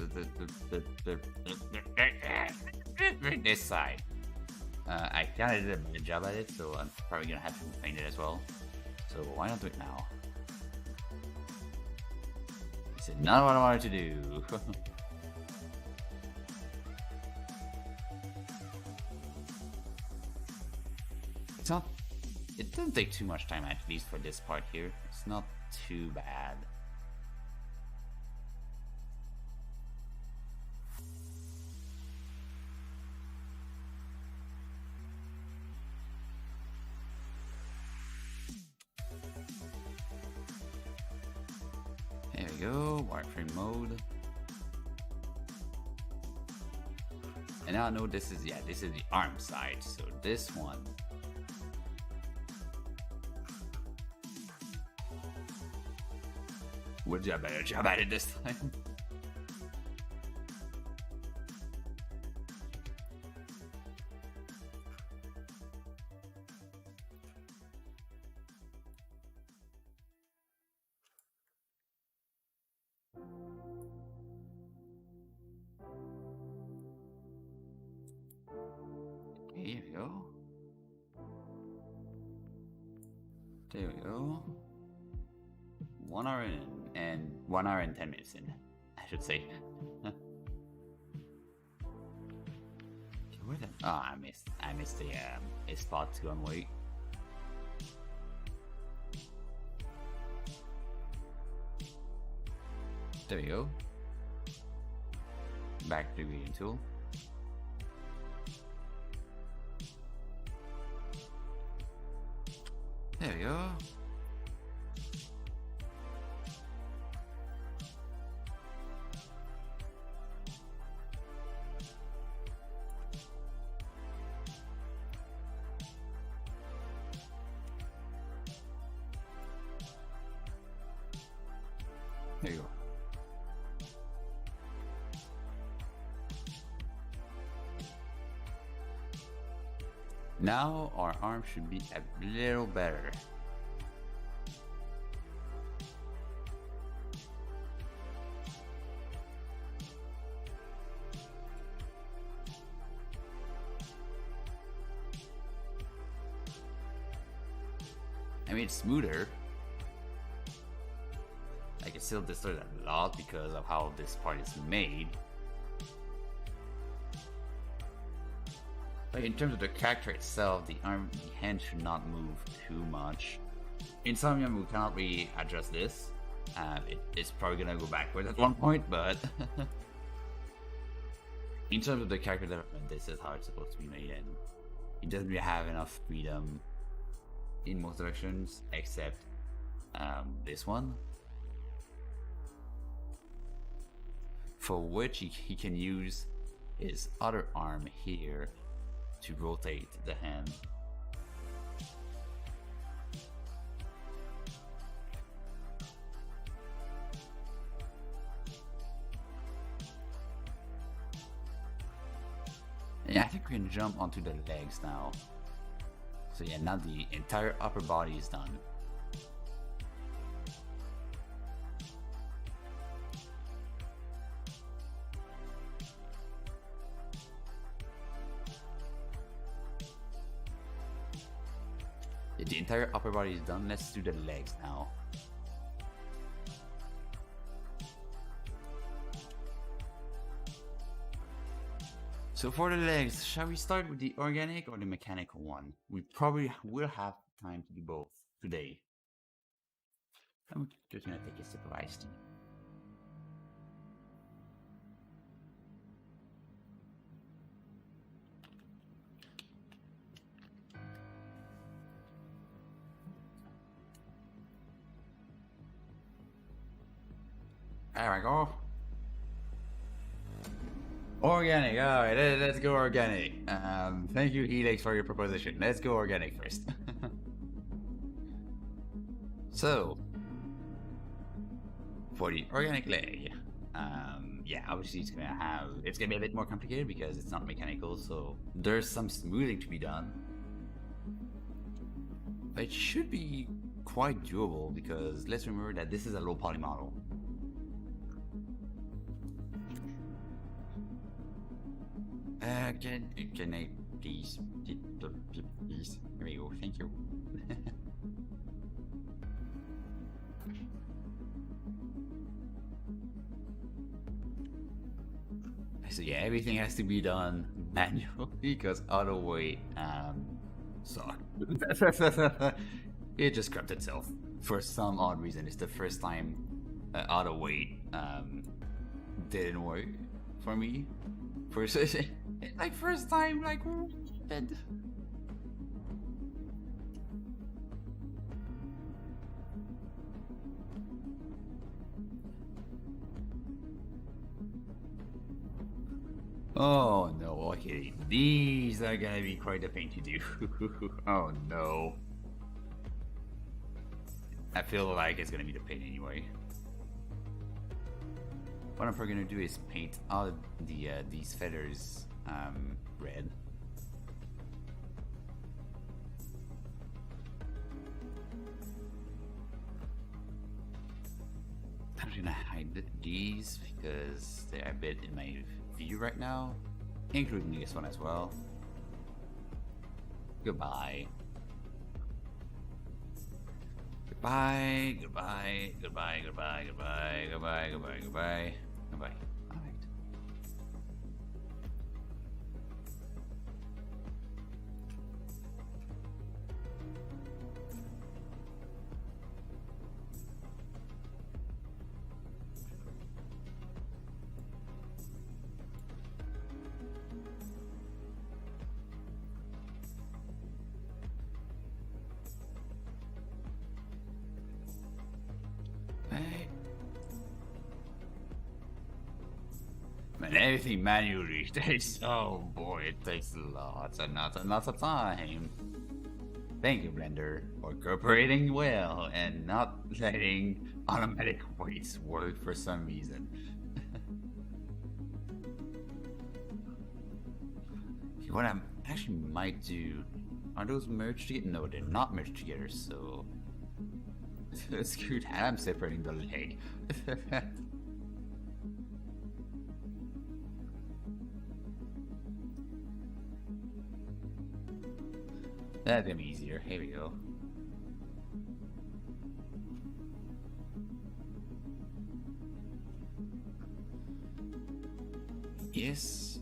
this side. I kind of did a bad job at it, so I'm probably gonna have to paint it as well. So why not do it now? This is not what I wanted to do. It's not. It doesn't take too much time, at least for this part here. It's not too bad. There we go, wireframe mode. And now I know this is, yeah, this is the arm side, so this one. We'll do a better job at it this time. Here we go. There we go. 1 hour in, and 1 hour and 10 minutes in, I should say. Where the? Oh, I missed a spot to go and wait. There we go. Back to the gradient tool. There we go. There you go. Now our arm should be a little better. I mean, it's smoother. I can still distort a lot because of how this part is made. But in terms of the character itself, the hand should not move too much. In Somnium, we cannot really adjust this. It's probably gonna go backwards at one point, but in terms of the character development, this is how it's supposed to be made, and it doesn't really have enough freedom in most directions, except this one, for which he can use his other arm here to rotate the hand. Yeah, I think we can jump onto the legs now. So yeah, now the entire upper body is done. Yeah, the entire upper body is done. Let's do the legs now. So for the legs, shall we start with the organic or the mechanical one? We probably will have time to do both today. I'm just gonna take a sip of iced tea. There we go. Organic, alright, let's go organic. Thank you, Helix, for your proposition. Let's go organic first. So, for the organic leg, yeah, obviously it's gonna be a bit more complicated because it's not mechanical, so there's some smoothing to be done. But it should be quite doable because let's remember that this is a low poly model. Can I please? Please. Here we go. Thank you. So yeah, everything has to be done manually because auto weight suck. It just corrupted itself for some odd reason. It's the first time auto weight didn't work for me. First time, like. Oh no, okay. These are gonna be quite a pain to do. Oh no. I feel like it's gonna be the pain anyway. What I'm probably gonna do is paint all the these feathers red. I'm gonna hide these because they're a bit in my view right now, including this one as well. Goodbye. Goodbye, goodbye, goodbye, goodbye, goodbye, goodbye, goodbye, goodbye, goodbye. Alright. Man, everything manually takes, oh boy, it takes lots and lots of time. Thank you, Blender, for cooperating well and not letting automatic weights work for some reason. What I actually might do, are those merged together? No, they're not merged together, so screw that, I'm separating the leg. That'd be easier. Here we go. Yes.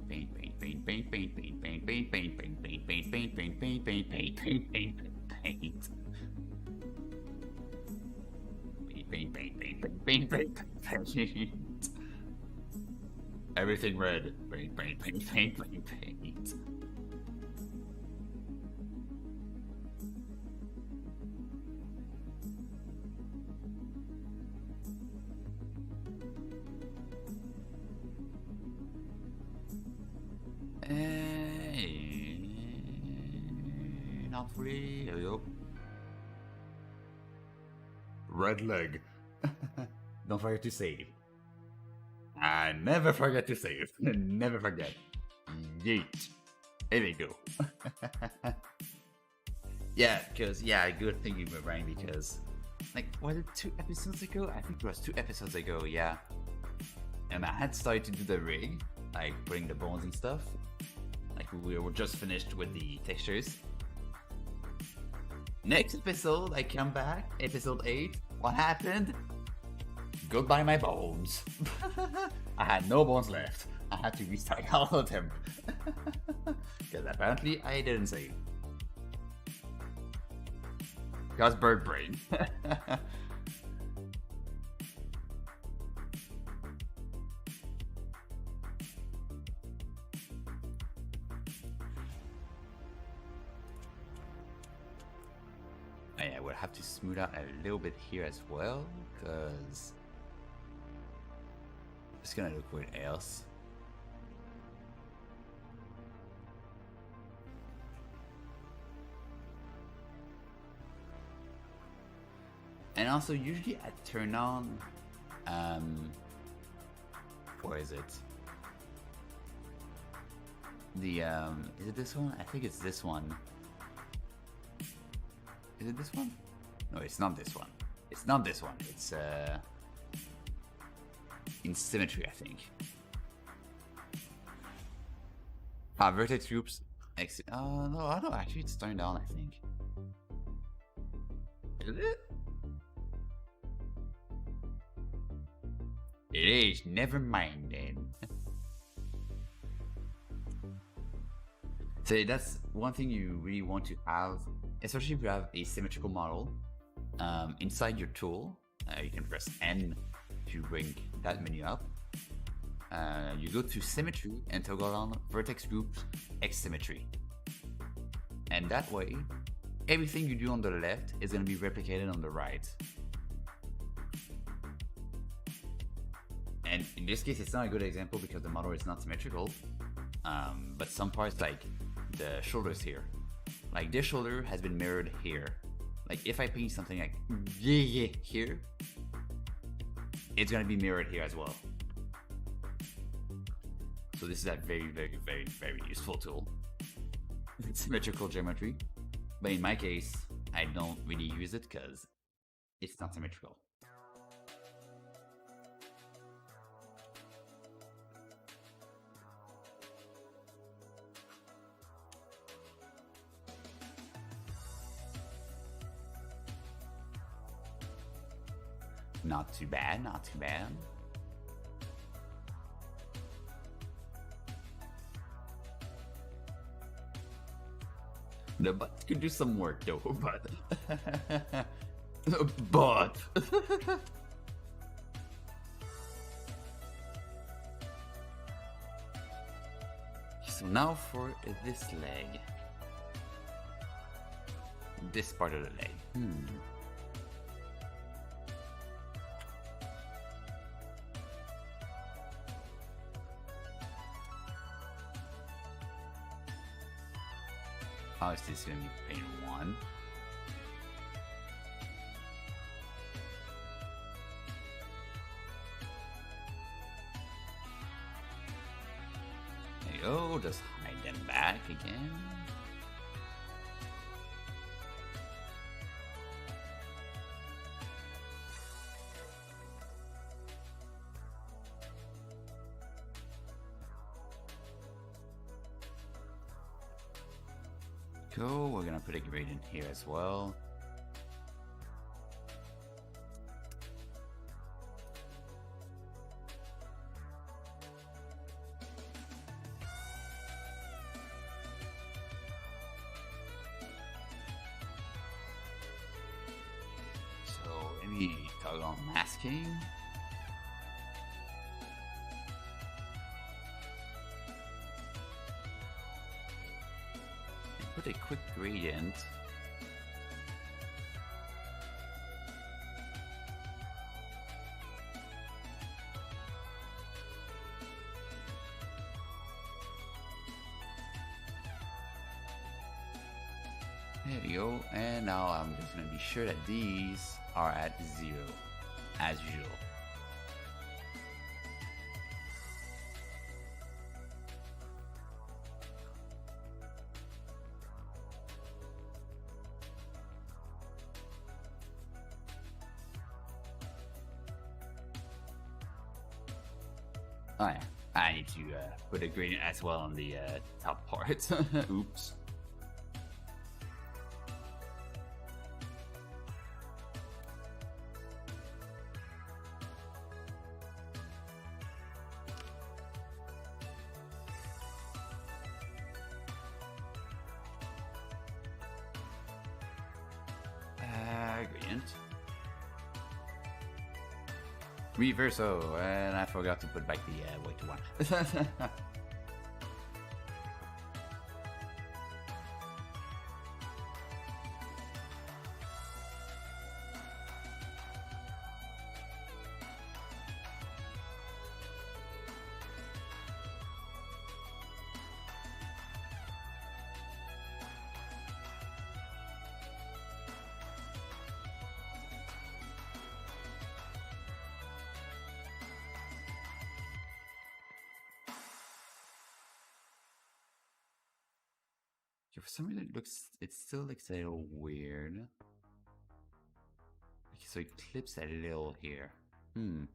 Paint, paint, paint, paint, paint, paint, paint, paint, paint, paint, paint, paint, paint, paint, paint, paint, paint, paint, paint, paint. Paint, paint, paint, paint, paint, paint, paint. Everything red. Paint, paint, paint, paint, paint, paint. Hopefully, there we go. Red leg. Don't forget to save. I never forget to save. Never forget. Yeet. Here we go. Yeah, because, yeah, good thing you were right, because, like, was it 2 episodes ago? I think it was 2 episodes ago, yeah. And I had started to do the rig, like, putting the bones and stuff. Like, we were just finished with the textures. Next episode, I come back, episode 8. What happened? Goodbye my bones. I had no bones left. I had to restart all of them. Because apparently I didn't save. Because bird brain. I would have to smooth out a little bit here as well, because it's gonna look weird else. And also, usually I turn on, where is it? The, is it this one? I think it's this one. Is it this one? No, it's not this one. It's not this one. It's in symmetry, I think. Vertex groups. No, actually, it's turned down, I think. Is it? It is. Never mind then. So that's one thing you really want to have, especially if you have a symmetrical model. Inside your tool, you can press N to bring that menu up. You go to Symmetry and toggle on Vertex Groups X Symmetry. And that way, everything you do on the left is going to be replicated on the right. And in this case, it's not a good example because the model is not symmetrical. But some parts, like the shoulders here, like this shoulder has been mirrored here. Like if I paint something like here, it's going to be mirrored here as well. So this is a very, very, very, very useful tool. It's symmetrical geometry. But in my case, I don't really use it because it's not symmetrical. Not too bad, not too bad. The butt could do some work though, but... but... So now for this leg. This part of the leg. How is this going to be paint 1? There you go, just hide them back again. Cool, we're gonna put a gradient here as well. So let me toggle on masking. Put a quick gradient. There we go. And now I'm just going to be sure that these are at 0, as usual. Oh yeah, I need to put a gradient as well on the top part. Oops. Gradient. Reverso, and I forgot to put back the weight to 1. For some reason, it still looks a little weird. so it clips a little here. And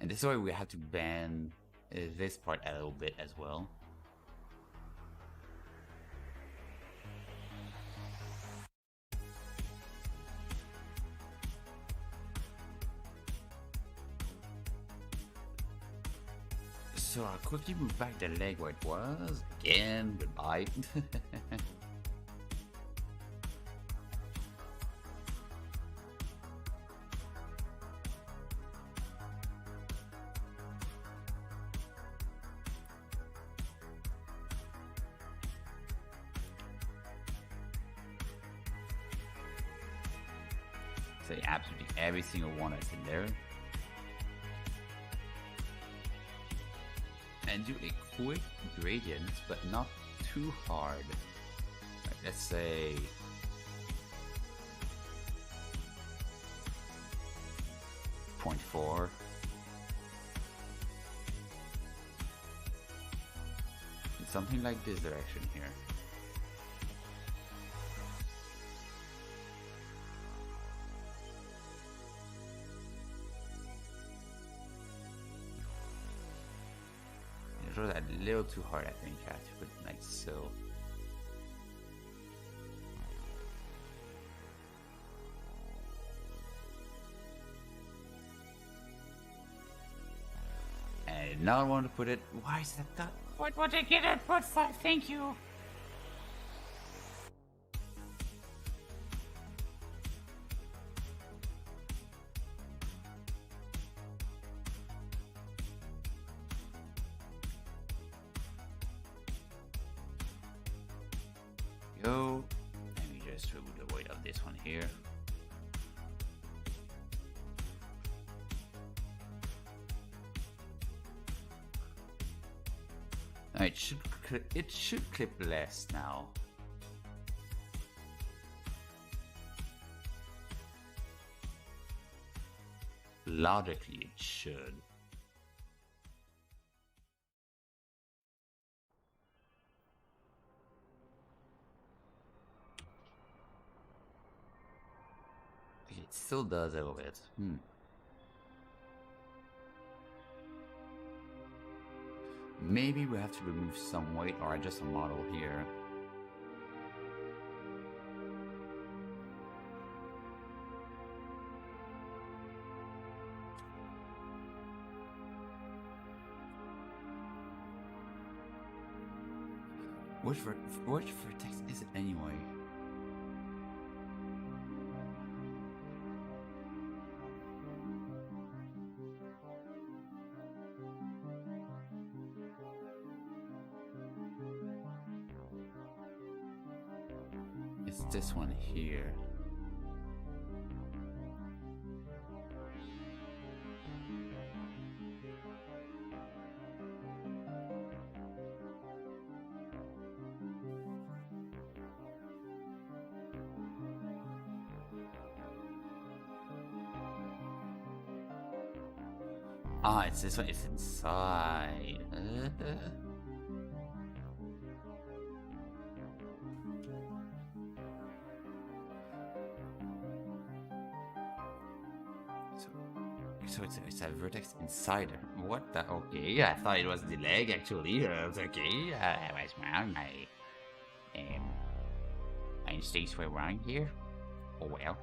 this way we have to bend this part a little bit as well. So I'll quickly move back the leg where it was. Again, goodbye. So absolutely every single one that's in there. And do a quick gradient, but not too hard. Like, let's say 0.4. Something like this direction here. It was a little too hard, I think. I have to put it like so. And now I want to put it. Why is that? What would I get it put for? Thank you. Go. Let me just remove the weight of this one here. It should clip less now. Logically, it should. It still does a little bit. Maybe we have to remove some weight or adjust a model here. Which vertex is it anyway? It's this one here. Ah, it's this one. It's inside. So it's a vertex inside. What the? Okay, I thought it was the leg actually. Okay, I was wrong. My instincts were wrong here. Oh well.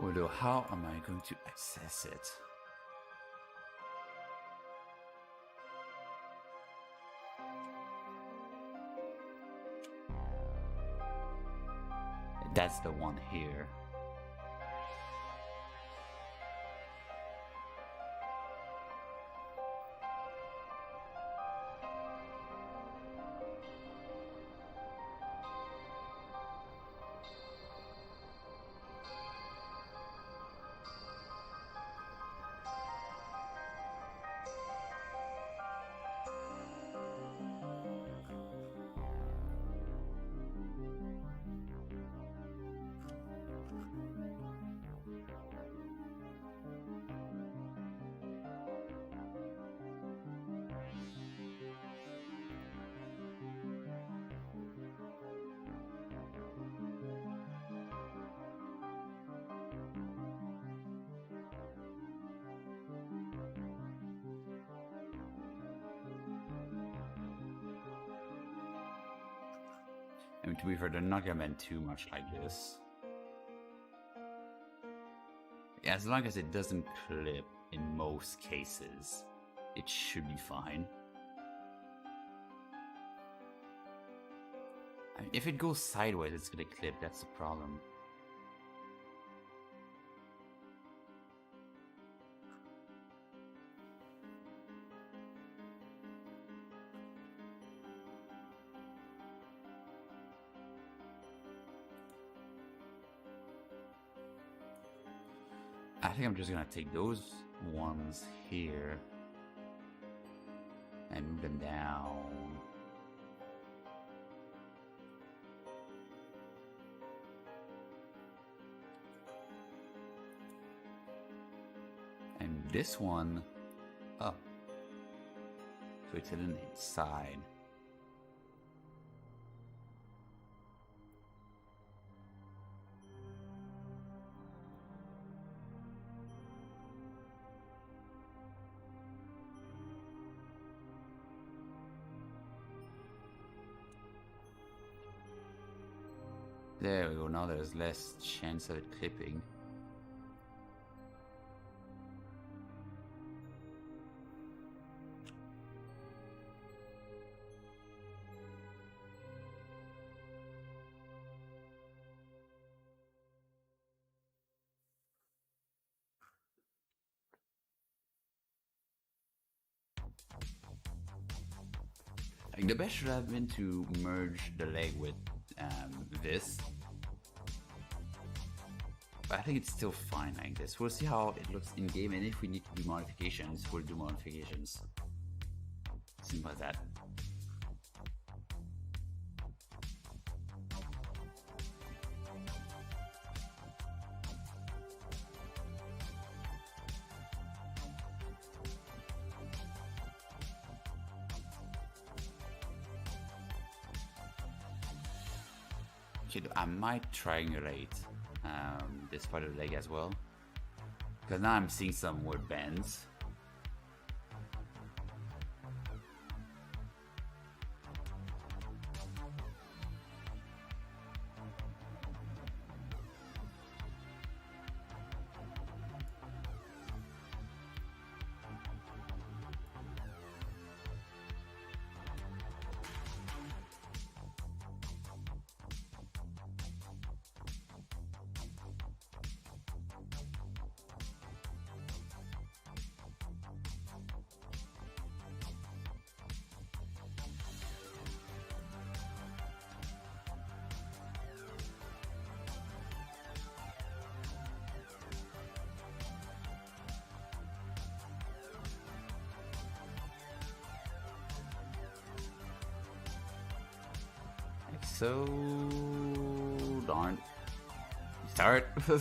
Although, how am I going to access it? That's the one here. I mean, to be fair, they're not gonna bend too much like this. Yeah, as long as it doesn't clip in most cases, it should be fine. I mean, if it goes sideways, it's gonna clip, that's the problem. I think I'm just gonna take those ones here and move them down. And this one up. So it's hidden inside. There we go, now there's less chance of it clipping. Like, the best should have been to merge the leg with this. But I think it's still fine like this. We'll see how it looks in game, and if we need to do modifications, we'll do modifications. Simple as that. Okay, I might triangulate this part of the leg as well, because now I'm seeing some more bends. So darn. Start. Go.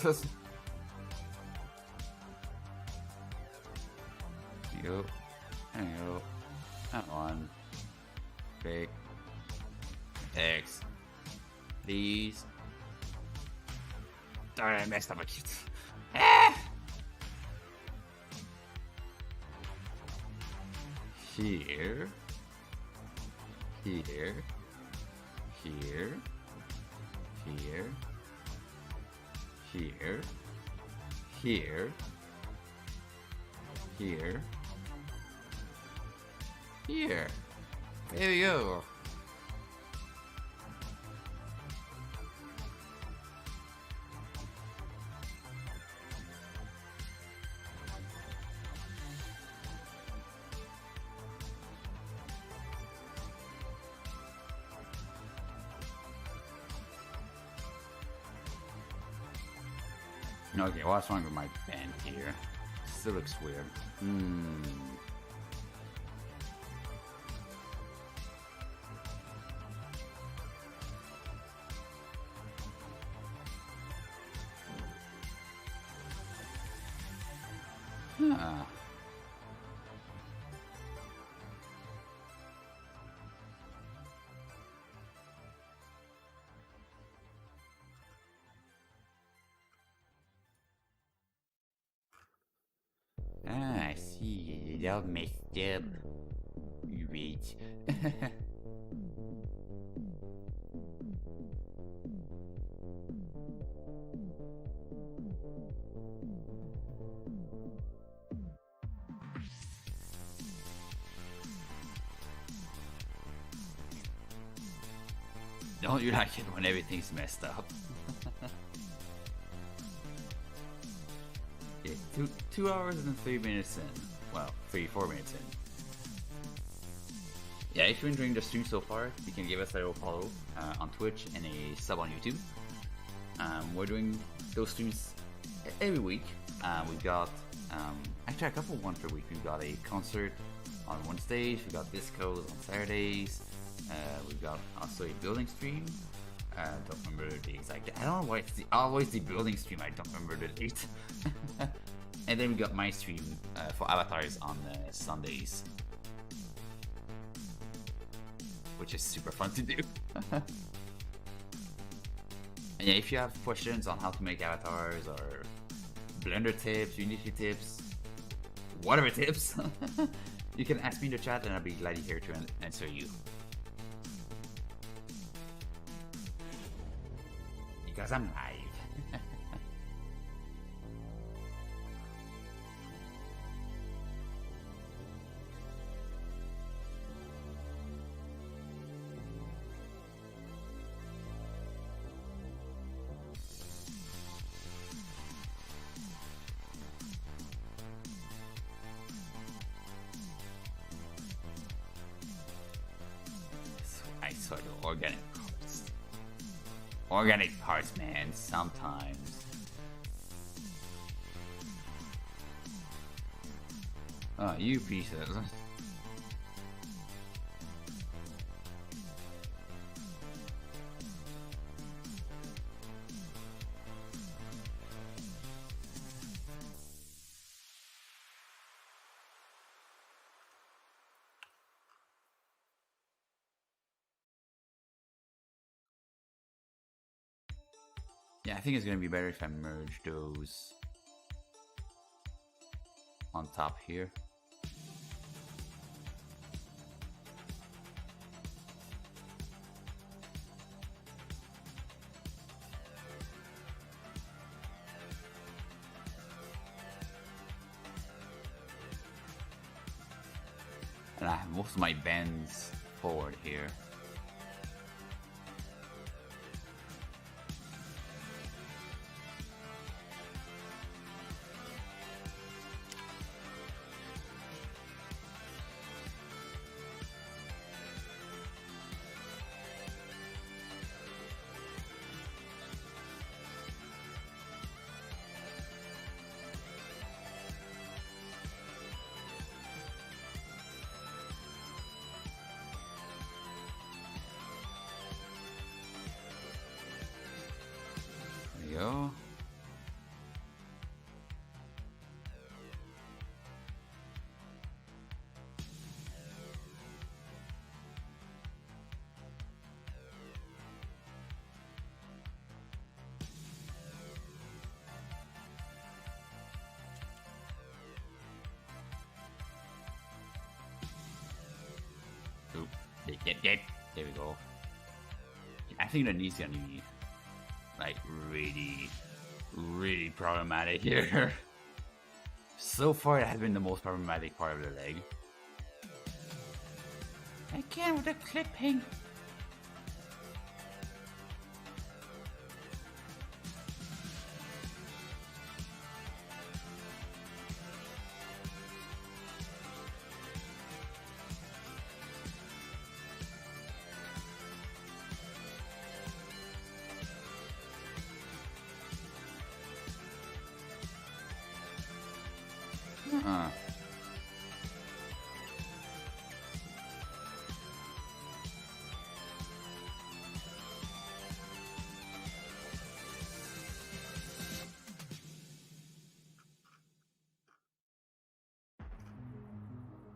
There you go. That one. Big. X. These. Darn, I messed up a cute. Here. Here. Here, here, here, here, here, here. There we go. Okay, well, what's wrong with my band here? Still looks weird. Huh. I see. It all messed up. Wait. Don't you like it when everything's messed up? Okay, 2 hours and 3 minutes in. Well, 4 minutes in. Yeah, if you're enjoying the stream so far, you can give us a little follow on Twitch and a sub on YouTube. We're doing those streams every week. We've got actually a couple ones per week. We've got a concert on Wednesdays. We've got discos on Saturdays. We've got also a building stream. Don't remember the exact. I don't know why it's always the building stream. I don't remember the date. And then we got my stream for avatars on Sundays, which is super fun to do. And yeah, if you have questions on how to make avatars or Blender tips, Unity tips, whatever tips, you can ask me in the chat and I'll be glad to hear to answer you. Because I'm live. I saw the organic parts. Organic parts, man, sometimes. Oh, you pieces. Yeah, I think it's gonna be better if I merge those on top here. And I have most of my bends forward here. Go. Oop. Get. There we go. I think that needs to be like really problematic here. So far, it has been the most problematic part of the leg. Again with the clipping.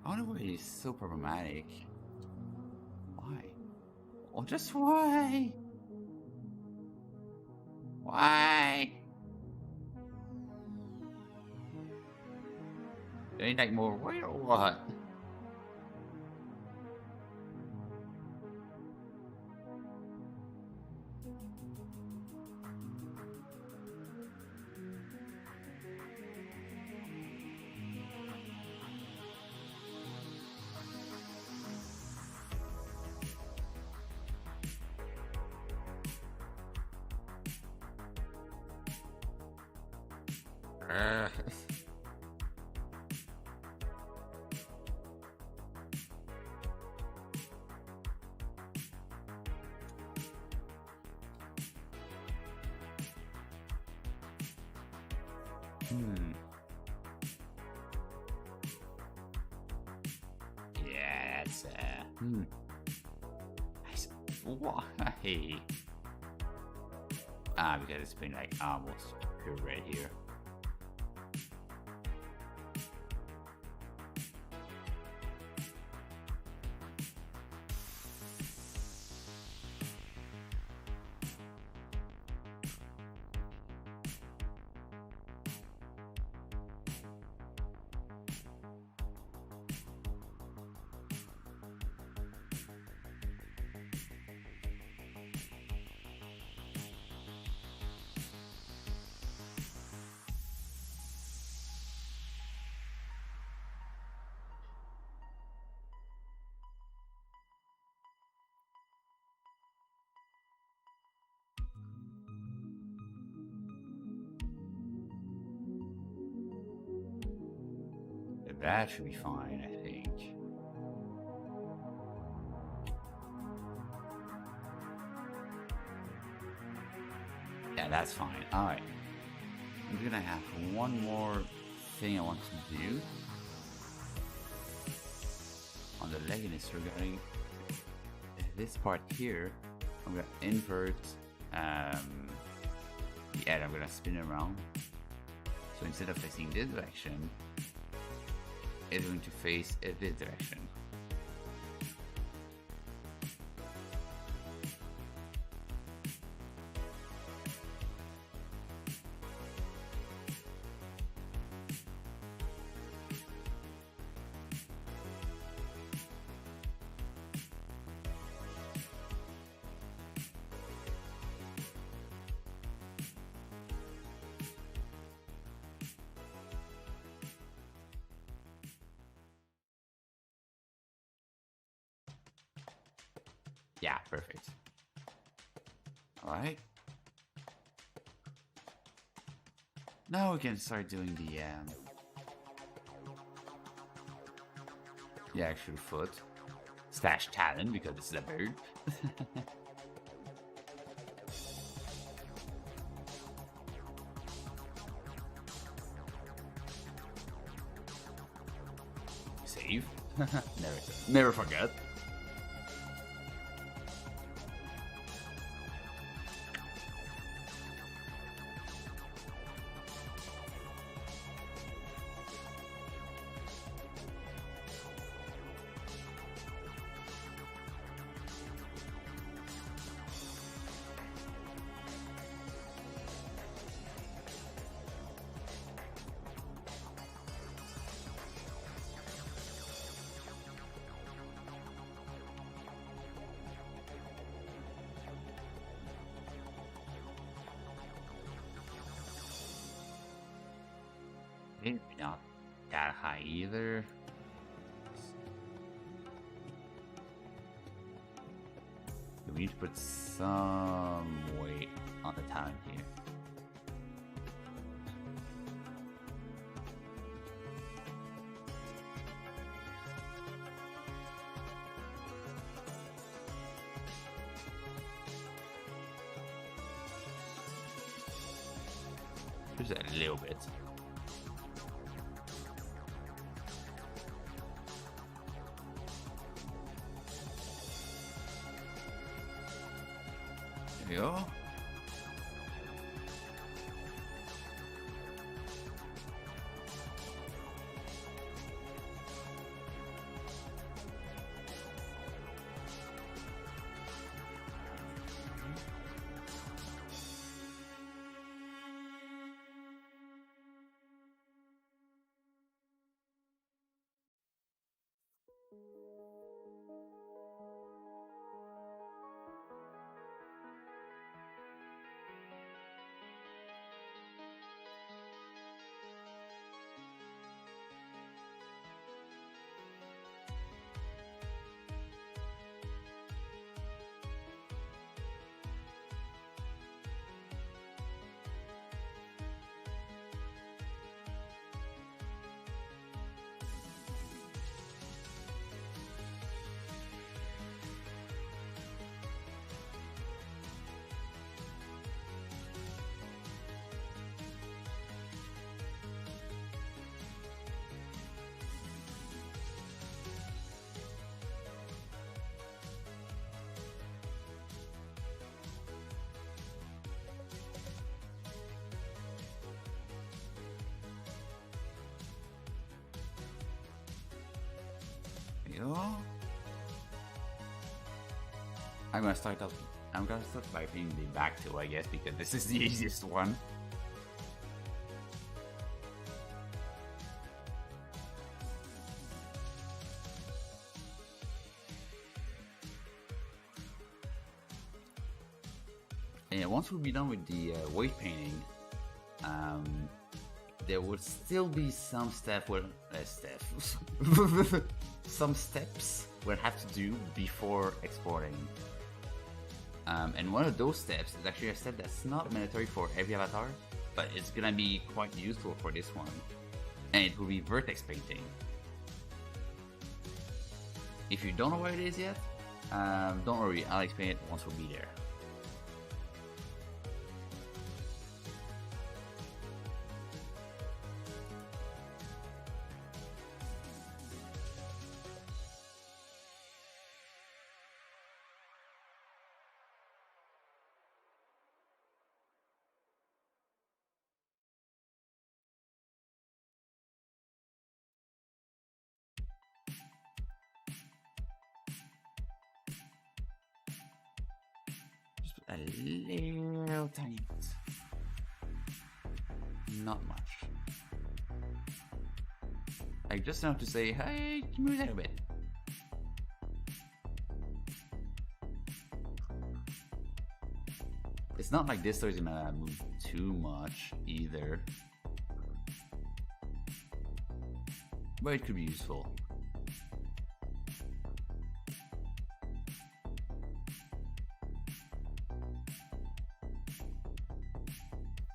I wonder why it's so problematic. Why? Oh, just why? Why? There ain't like more white or what? Yeah, that's why? Because it's been like almost pure red here. That should be fine, I think. Yeah, that's fine. Alright. I'm gonna have one more thing I want to do on the leggings regarding this part here. I'm gonna invert the head. I'm gonna spin it around. So instead of facing this direction, it's going to face this direction. Yeah, perfect. Alright. Now we can start doing the actual foot. Slash talon, because it's a bird. Save. Never forget. Maybe not that high either. We need to put some weight on the talent here. Just a little bit. There we go. So I'm gonna start by playing the back two, I guess, because this is the easiest one. And once we'll be done with the weight painting, there would still be some some steps we'll have to do before exporting. And one of those steps is actually a step that's not mandatory for every avatar, but it's gonna be quite useful for this one. And it will be vertex painting. If you don't know what it is yet, don't worry, I'll explain it once we'll be there. A little tiny bit. Not much. Like just enough to say, hey, move that a bit. It's not like this story's gonna move too much either. But it could be useful.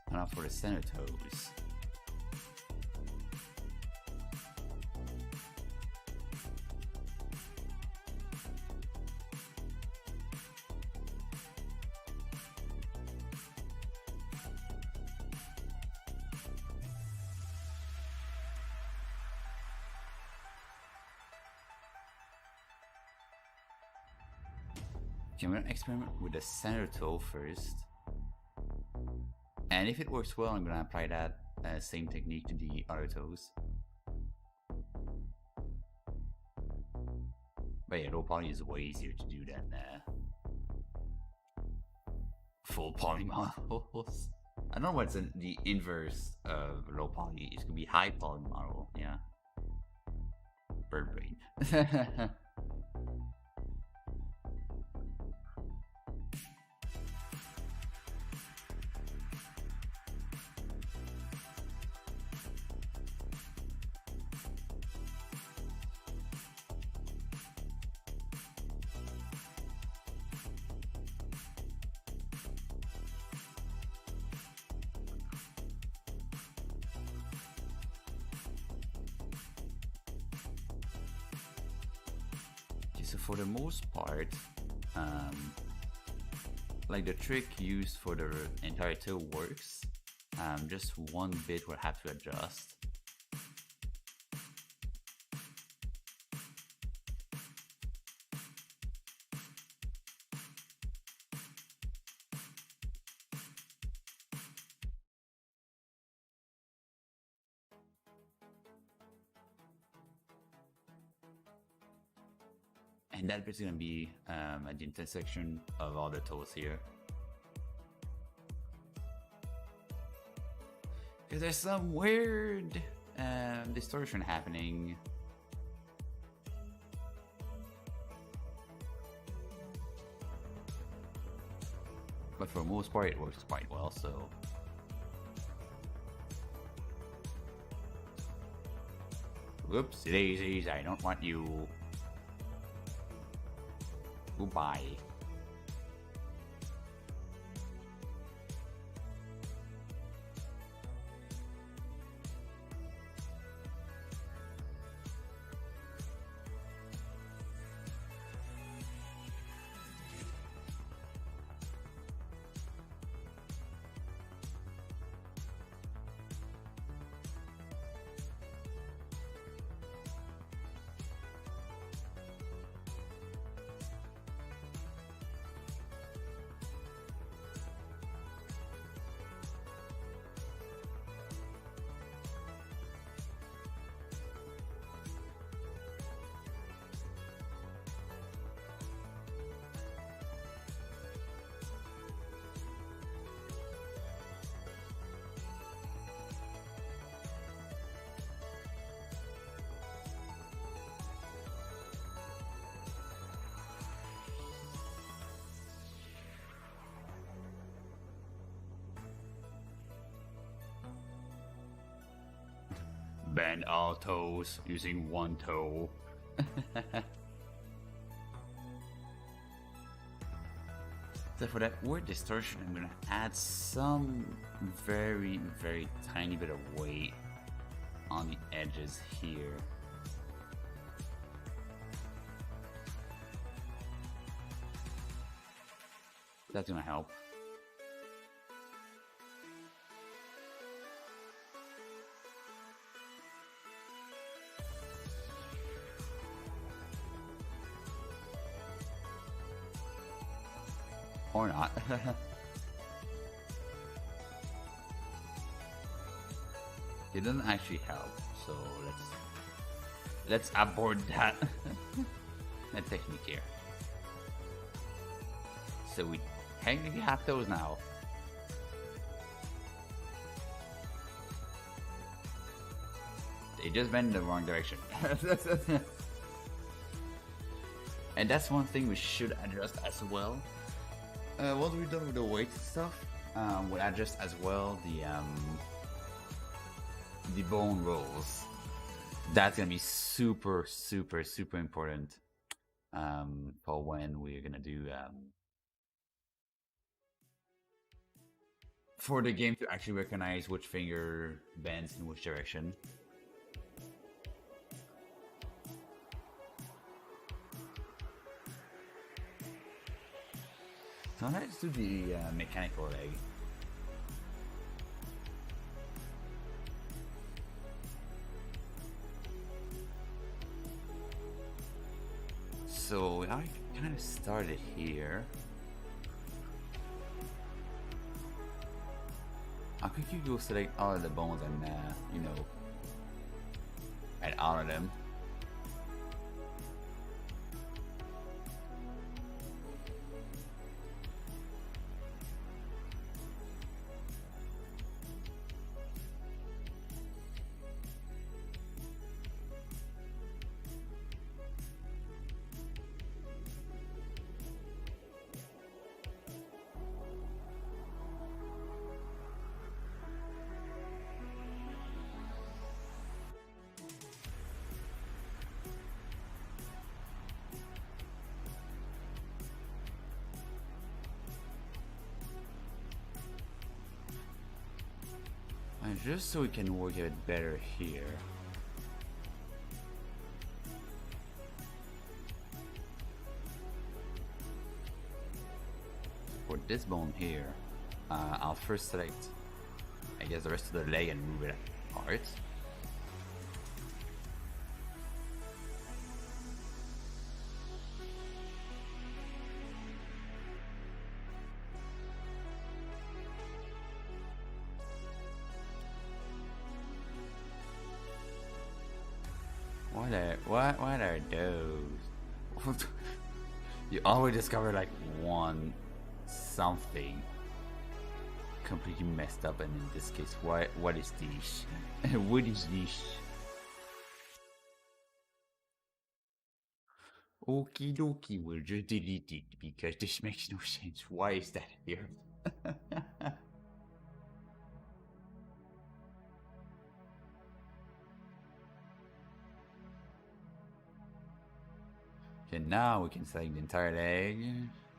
Now for the center toes. Okay, I'm gonna experiment with the center toe first. And if it works well, I'm gonna apply that same technique to the other toes. But yeah, low poly is way easier to do than full poly models. I don't know what's the inverse of low poly. It could be high poly model, yeah. Bird brain. So for the most part, like the trick used for the entire toe works. Just one bit will have to adjust. And that bit's gonna be at the intersection of all the toes here. Because there's some weird distortion happening. But for the most part, it works quite well, so. Whoops, daisies, I don't want you. Goodbye. bend all toes using one toe. So for that word distortion, I'm gonna add some very, very tiny bit of weight on the edges here. That's gonna help. Or not. It doesn't actually help, so let's abort that that technique here. So we technically have those now. They just bend in the wrong direction. And that's one thing we should adjust as well. Once we're done with the weight stuff, we'll adjust as well the bone rolls. That's gonna be super, super, super important for when we're gonna do for the game to actually recognize which finger bends in which direction. So let's do the mechanical leg. So I kind of started here. I'll quickly go select all of the bones and you know, add all of them. And just so we can work a bit better here. For this bone here, I'll first select, I guess, the rest of the leg and move it apart. What are those? You always discover like one something completely messed up, and in this case, what is this? What is this? Okie dokie, we'll just delete it because this makes no sense. Why is that here? Okay, now we can select the entire leg.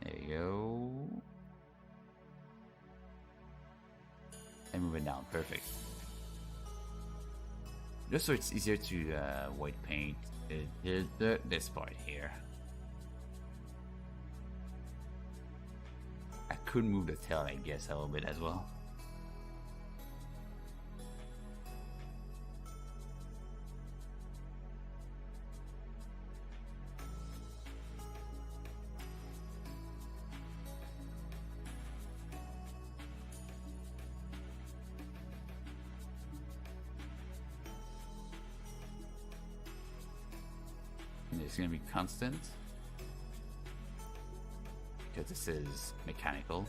There you go. And move it down. Perfect. Just so it's easier to white paint this part here. I could move the tail, I guess, a little bit as well. It's going to be constant because this is mechanical.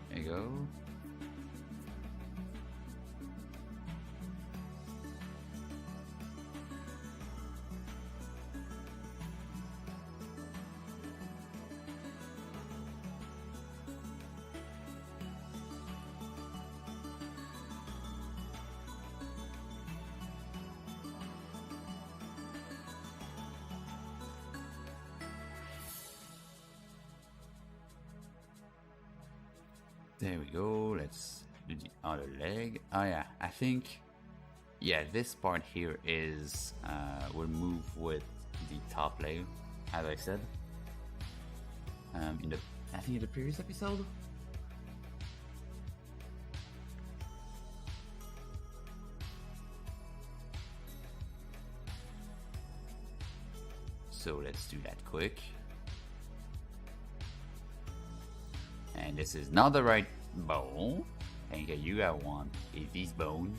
There you go. There we go. Let's do the other leg. Oh yeah, I think, yeah, this part here is will move with the top leg, as I said. I think in the previous episode. So let's do that quick. And this is not the right bone. I think you got one. Is this bone?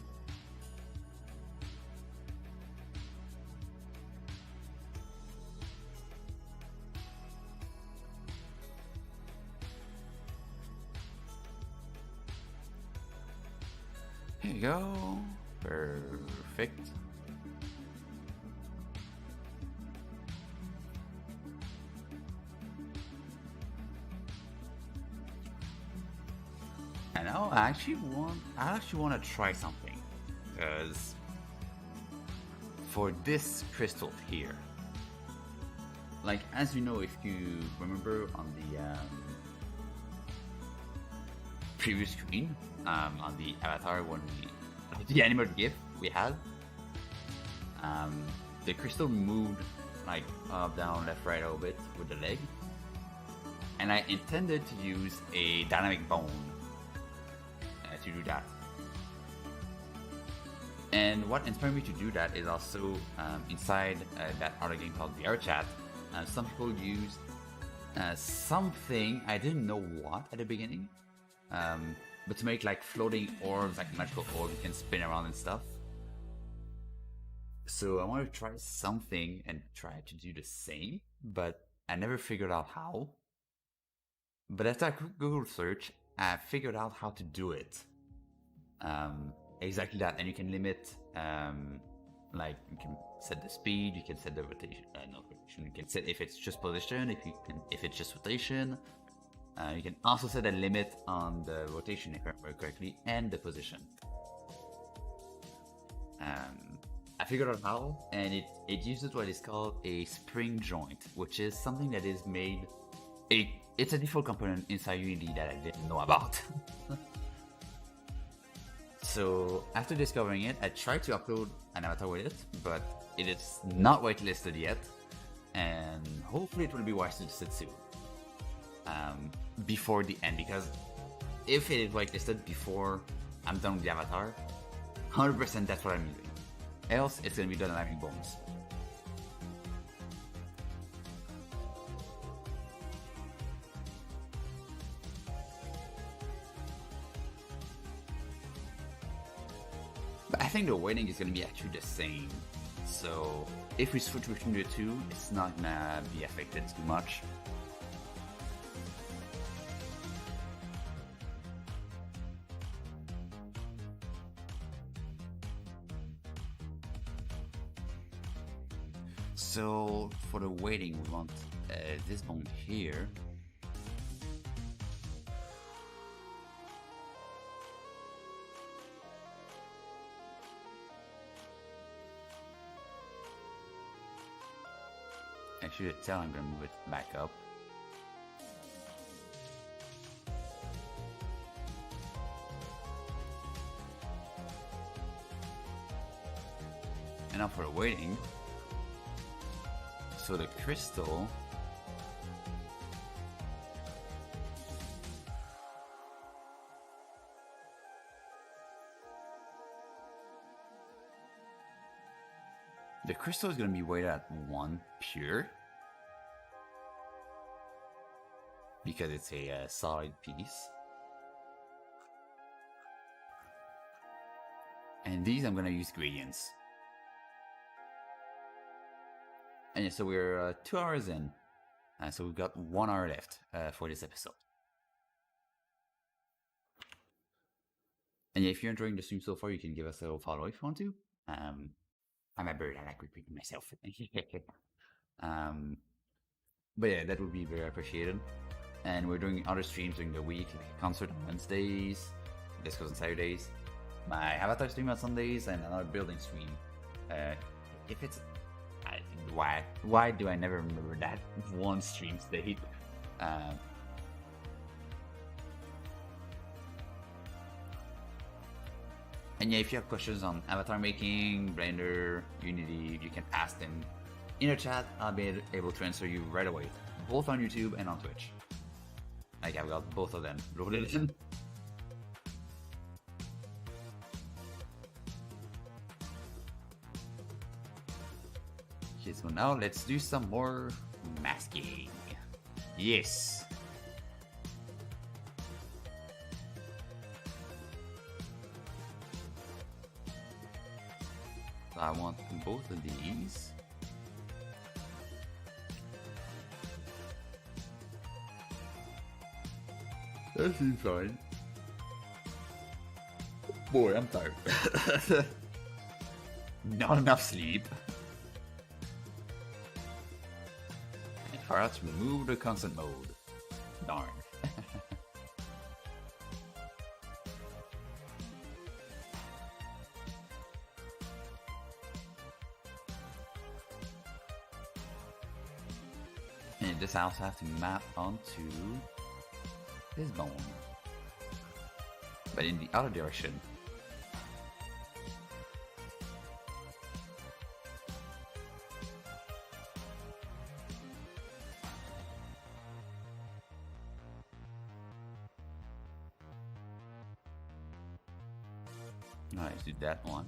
Here you go. Perfect. And now I actually want to try something, because for this crystal here, like, as you know, if you remember on the previous screen, on the avatar, when the animated GIF we had, the crystal moved like up, down, left, right a little bit with the leg, and I intended to use a dynamic bone to do that. And what inspired me to do that is also inside that other game called VR Chat, some people used something, I didn't know what at the beginning, but to make like floating orbs, like magical orbs you can spin around and stuff. So I wanted to try something and try to do the same, but I never figured out how. But after a quick Google search, I figured out how to do it. Exactly that, and you can limit, like, you can set the speed, you can set the rotation, you can set if it's just position, if it's just rotation. You can also set a limit on the rotation, if I remember correctly, and the position. I figured out how, and it uses what is called a spring joint, which is something that is made, it's a default component inside Unity that I didn't know about. So after discovering it, I tried to upload an avatar with it, but it is not whitelisted yet, and hopefully it will be whitelisted soon, before the end, because if it is whitelisted before I'm done with the avatar, 100% that's what I'm doing. Else, it's going to be done having bones. But I think the weighting is going to be actually the same. So if we switch between the two, it's not going to be affected too much. So for the weighting, we want this bone here. I should tell I'm gonna move it back up. And now for the weighting. So the crystal is going to be weighted at 1 pure because it's a solid piece. And these I'm going to use gradients. And yeah, so we're 2 hours in, so we've got 1 hour left for this episode. And yeah, if you're enjoying the stream so far, you can give us a little follow if you want to. I'm a bird, I like repeating myself. But yeah, that would be very appreciated. And we're doing other streams during the week, like concert on Wednesdays, discos on Saturdays, my avatar stream on Sundays, and another building stream. If it's why do I never remember that one stream date? And yeah, if you have questions on avatar making, Blender, Unity, you can ask them in the chat. I'll be able to answer you right away, both on YouTube and on Twitch. Like I've got both of them loaded in. Okay, so now let's do some more masking. Yes. So I want both of these. That seems fine. Boy, I'm tired. Not enough sleep. And forgot to remove the consent mode. Darn. And this I also have to map onto this bone, but in the other direction. Alright, do that one.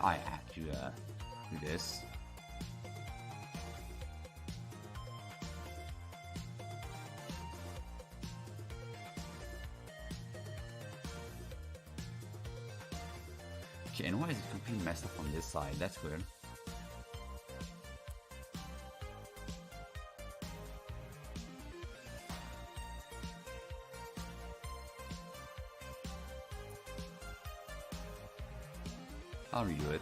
I have to do this. Okay, and why is it completely messed up on this side? That's weird. I'll redo it.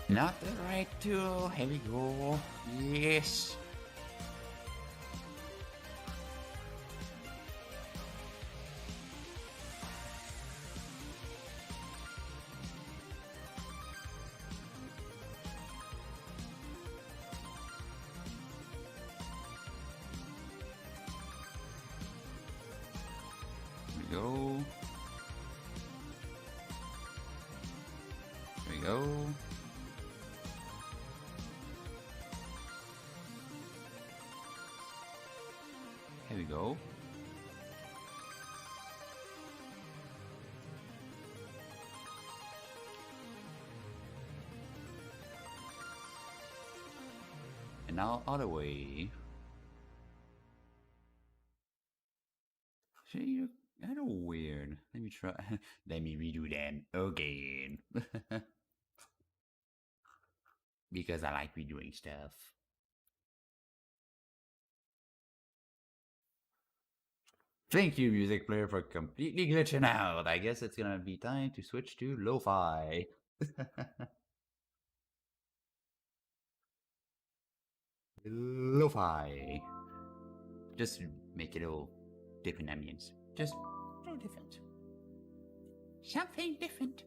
Not the right tool. Here we go. Yes. Go. There we go. Here we go. And now other way. See, you're kind of weird. Let me try. Let me redo them again. Because I like redoing stuff. Thank you, music player, for completely glitching out. I guess it's gonna be time to switch to lo-fi. Lo-fi. Just make it all different ambience. Just a little different. Something different.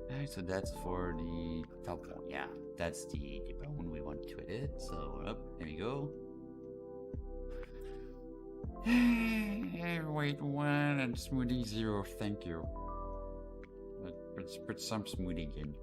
Alright, so that's for the top one. Yeah, that's the bone we want to edit. So, up, there we go. Wait, 1 and smoothie 0, thank you. Let's put some smoothie in.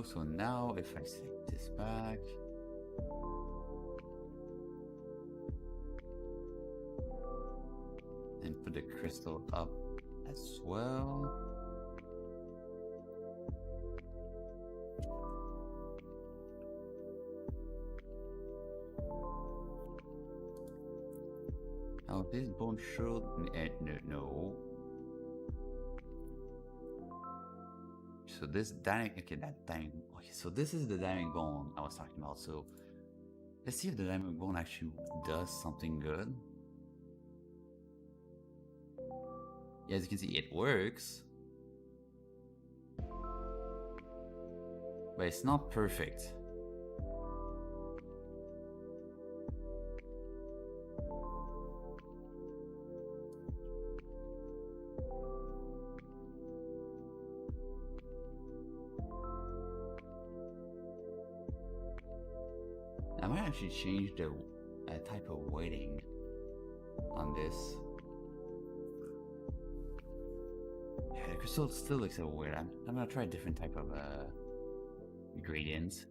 go. So now if I set this back, and put the crystal up as well. Now this bone should no. So this dynamic, okay, that dynamic. Okay, so this is the dynamic bone I was talking about. So let's see if the dynamic bone actually does something good. Yeah, as you can see, it works, but it's not perfect. I might actually change the type of weighting on this. Yeah, the crystal still looks a little weird. I'm gonna try a different type of gradients.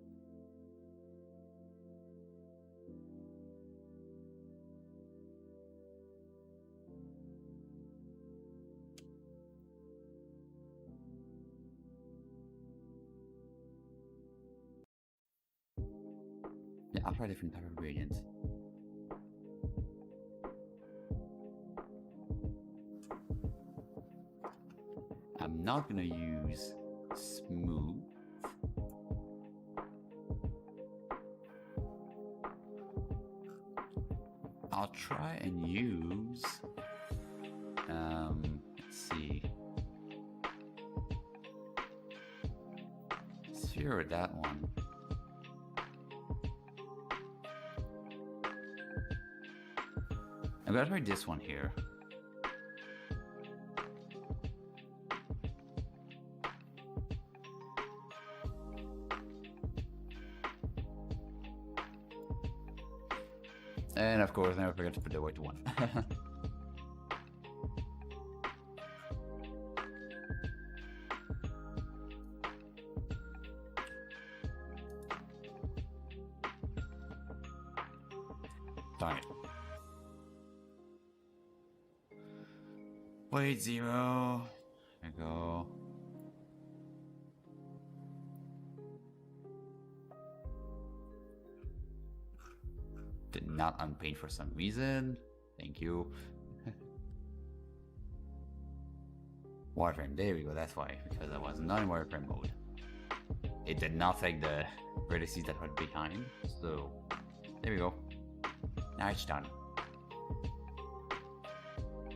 Yeah, I'll try a different type of gradients. I'm not gonna use smooth. I'll try and use, let's see, sphere or that one. I'm gonna try this one here. And of course, never forget to put the weight to 1. Darn it. Weight 0. There we go. Did not unpaint for some reason. Thank you. Wireframe, there we go, that's why. Because I was not in wireframe mode. It did not take the vertices that were behind. So, there we go. Now it's done.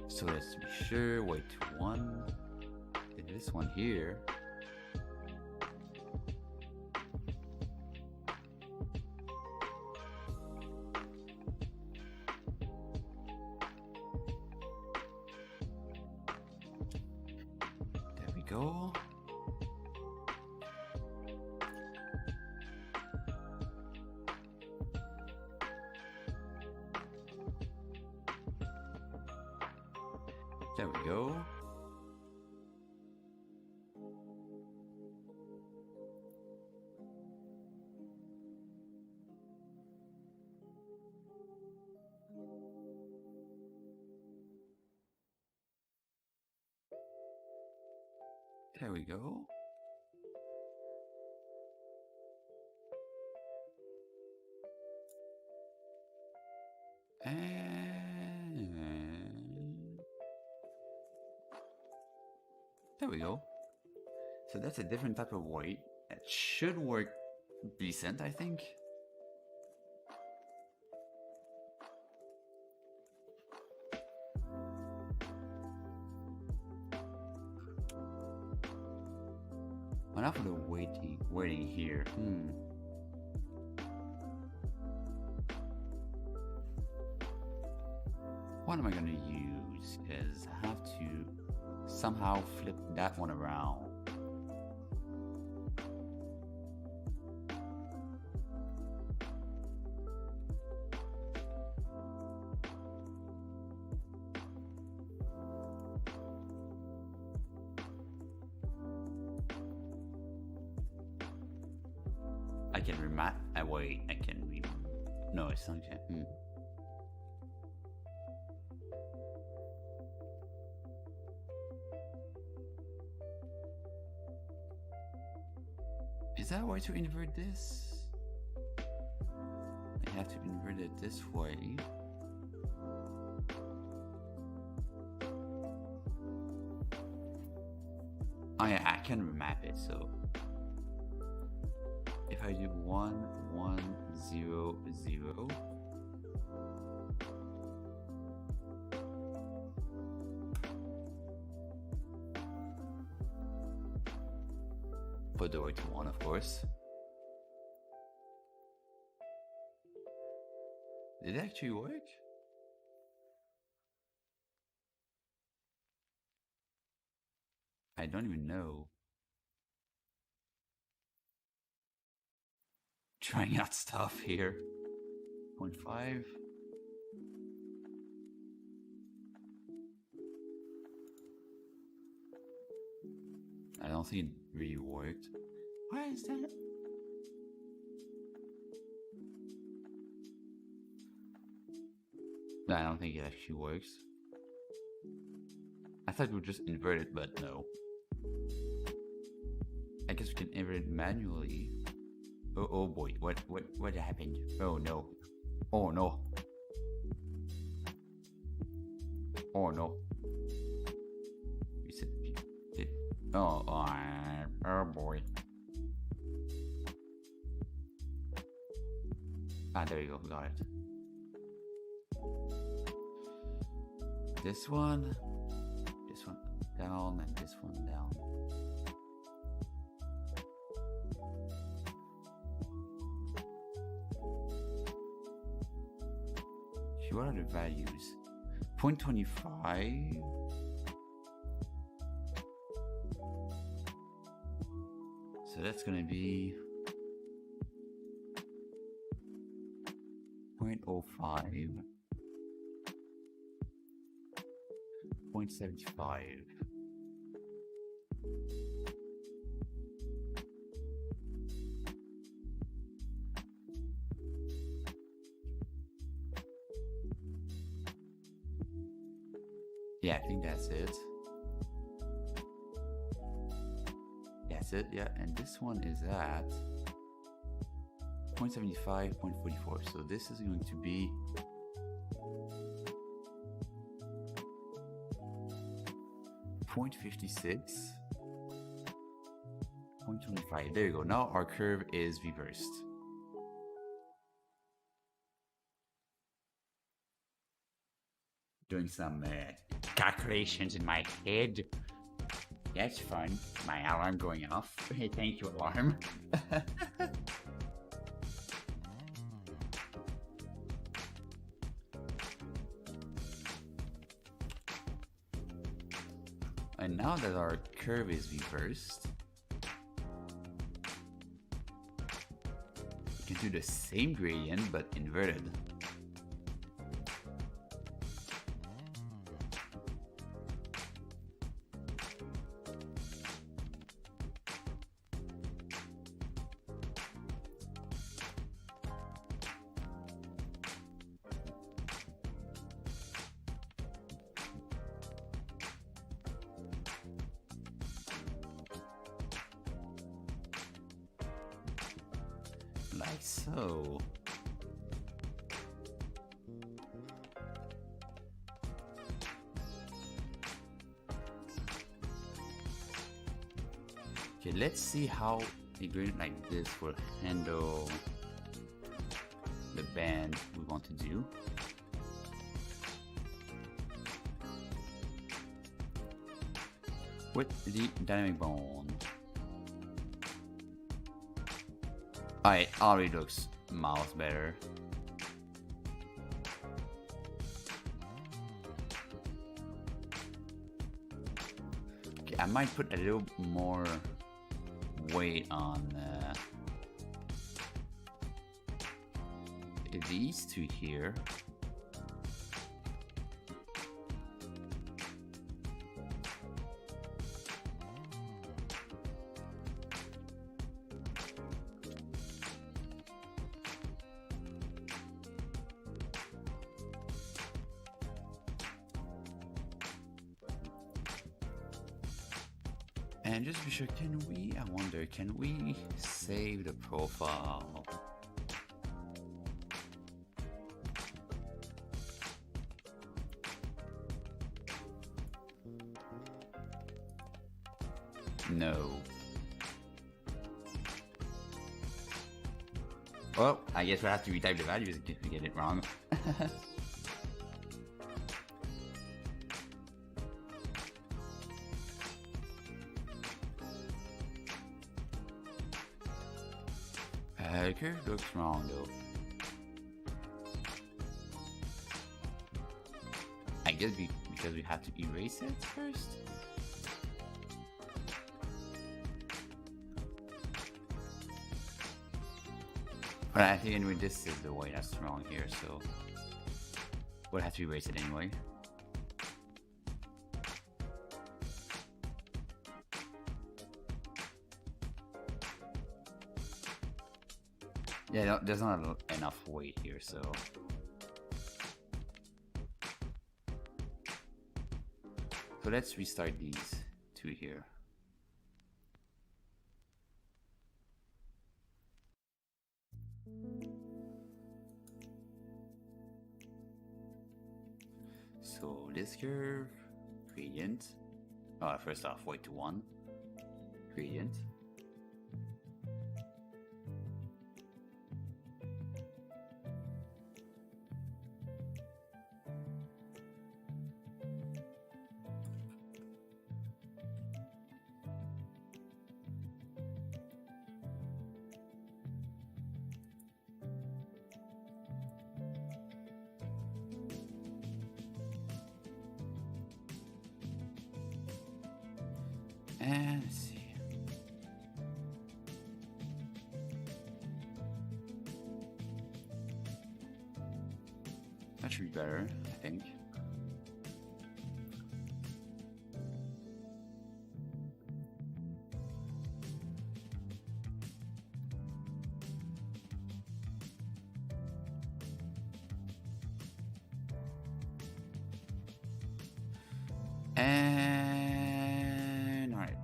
So let's be sure, weight 1. And this one here. Go. There we go. There we go. And there we go. So that's a different type of weight. That should work decent, I think. Enough of the waiting here. What am I gonna use? Because I have to somehow flip that one around. can remap. Wait, I can no, it's not. Is that a way to invert this? I have to invert it this way. Oh yeah, I can remap it, so if I do 1 1 0 0, put the way to 1, of course. Did it actually work? I don't even know. Trying out stuff here. 0.5. I don't think it really worked. Why is that? No, I don't think it actually works. I thought we would just invert it, but no. I guess we can invert it manually. Oh boy, what happened? Oh no. Oh no. Oh no. You said it. Oh boy. Ah, there you go, got it. This one down, and this one down. What are the values? 0.25. So that's gonna be 0.05. 0.75. Yeah, I think that's it. That's it, yeah. And this one is at 0.75, 0.44. So this is going to be 0.56, 0.25. There you go. Now our curve is reversed. Doing some calculations in my head. That's fun. My alarm going off. Hey, thank you, alarm. And now that our curve is reversed, we can do the same gradient but inverted. Like so. Okay, let's see how a gradient like this will handle the band we want to do. With the dynamic bond. It already looks miles better. Okay, I might put a little more weight on these two here. And just to be sure, I wonder, can we save the profile? No. Well, I guess we'll have to retype the values if we get it wrong. The curve looks wrong though. I guess because we have to erase it first? But I think anyway, this is the way that's wrong here, so we'll have to erase it anyway. Yeah, there's not enough weight here, so. So let's restart these two here. So this curve, gradient. First off, weight to 1, gradient. And let's see. That should be better, I think. And alright,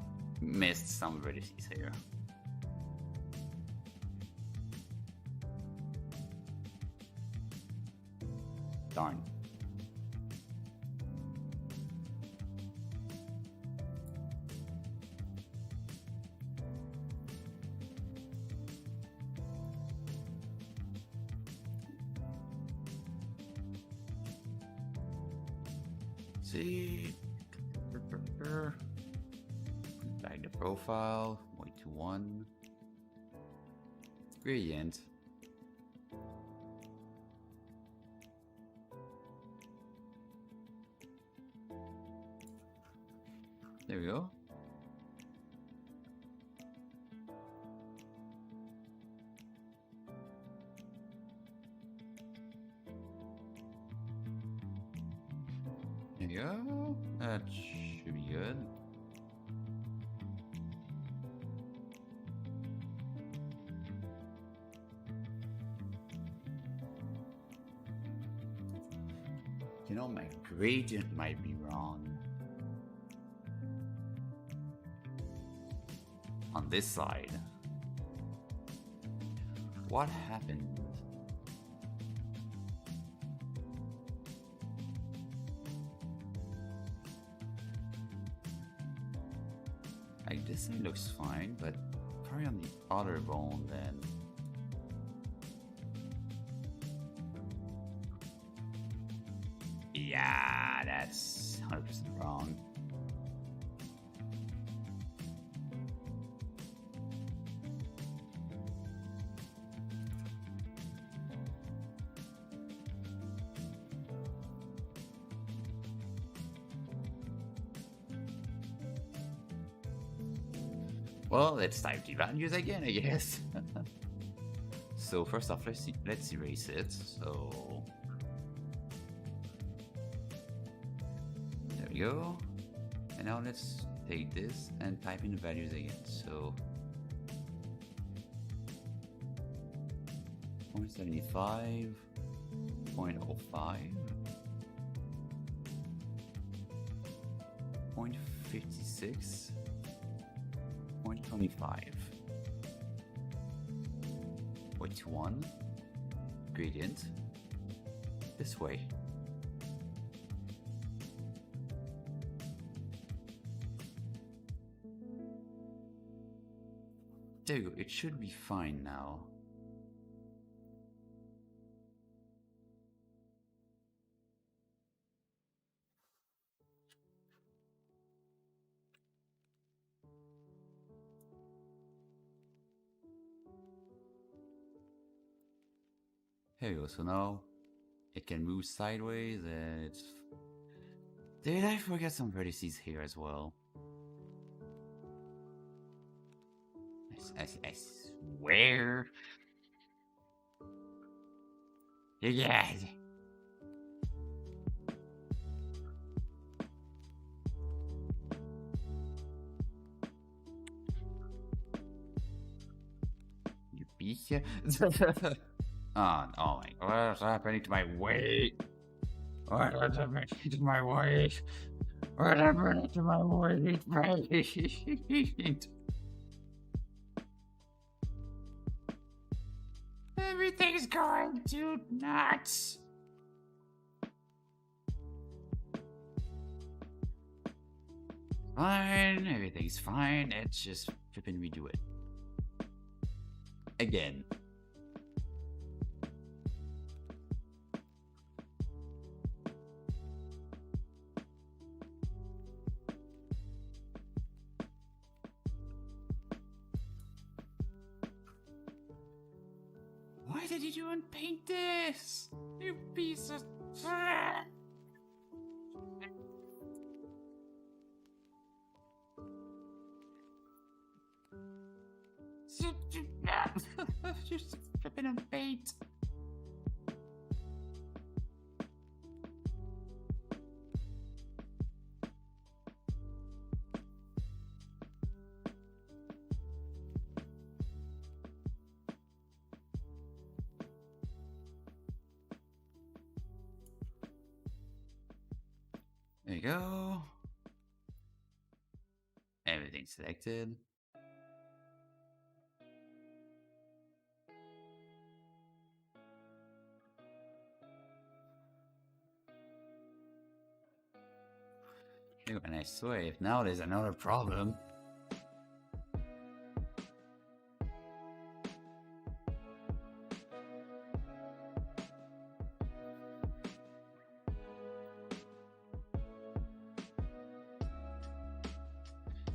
missed some vertices here. Darn. See, back the profile, weight to 1, gradient. There we go. There you go. That should be good. You know, my gradient might be wrong. On this side. What happened? Like this side looks fine, but probably on the other bone then. Yeah, that's 100% wrong. Well, let's type the values again, I guess. So first off, let's erase it. So there we go. And now let's take this and type in the values again. So 0.75, 0.05, 0.56, 25. Which one? Gradient. This way. There you go, it should be fine now. There you go, so now it can move sideways and it's... Did I forget some vertices here as well? I swear. Yeah. You beast. Oh my god, what's happening to my weight? What's happening to my weight? What's happening to my weight? Everything's going to nuts. Fine, everything's fine. Let's just flippin' redo it. Again. Why did you unpaint this? You piece of... Just flipping unpaint. There you go. Everything's selected. And I swear, if now there's another problem.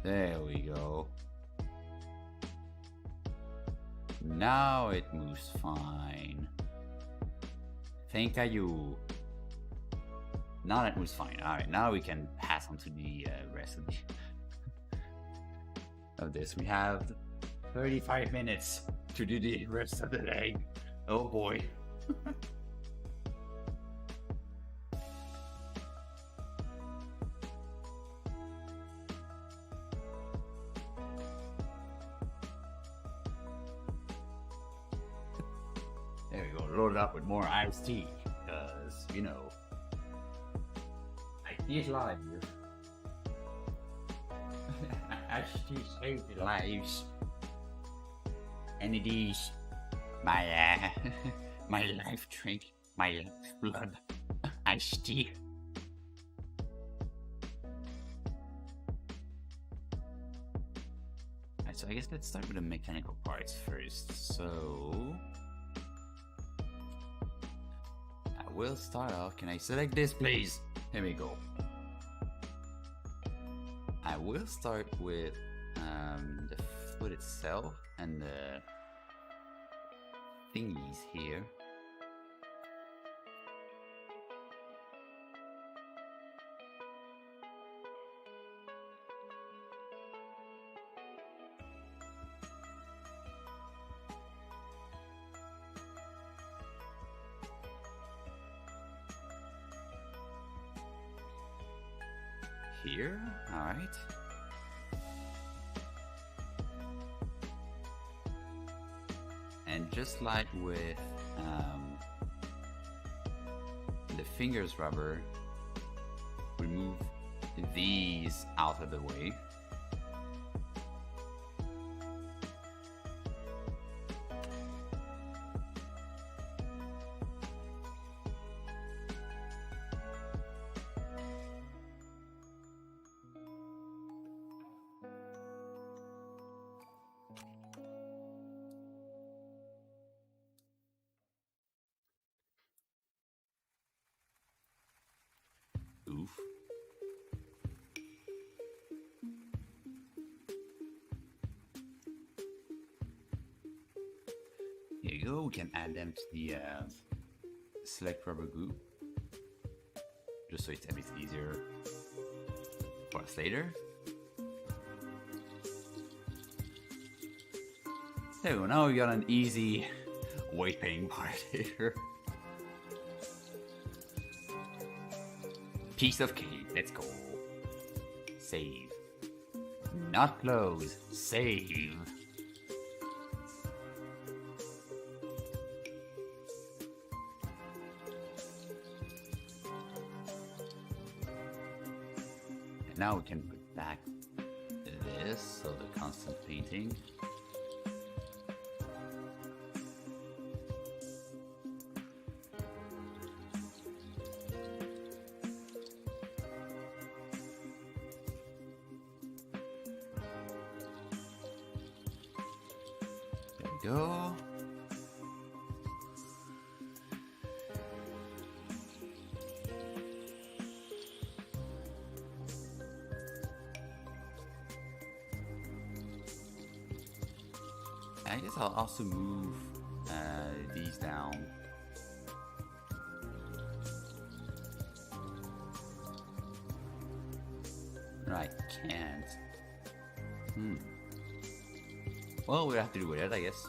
There we go. Now it moves fine. Thank you. Now that moves fine. Alright, now we can pass on to the rest of, of this. We have 35 minutes to do the rest of the day. Oh boy. There we go, load it up with more iced tea, because, you know, iced tea is live. Iced tea saves lives. And it is my, my life drink, my blood, iced tea. Alright, so I guess let's start with the mechanical parts first. So... we'll start off. Can I select this, please? Here we go. I will start with the foot itself and the thingies here. Here, all right. And just like with the fingers rubber, remove these out of the way. roof. Here you go. We can add them to the select rubber glue, just so it's a bit easier for us later. So now we got an easy weight painting part here. Piece of cake, let's go. Save. Not close, save. And now we can put back this, so the constant painting. Go. I guess I'll also move these down. No, I can't. Well, we have to do with it, I guess.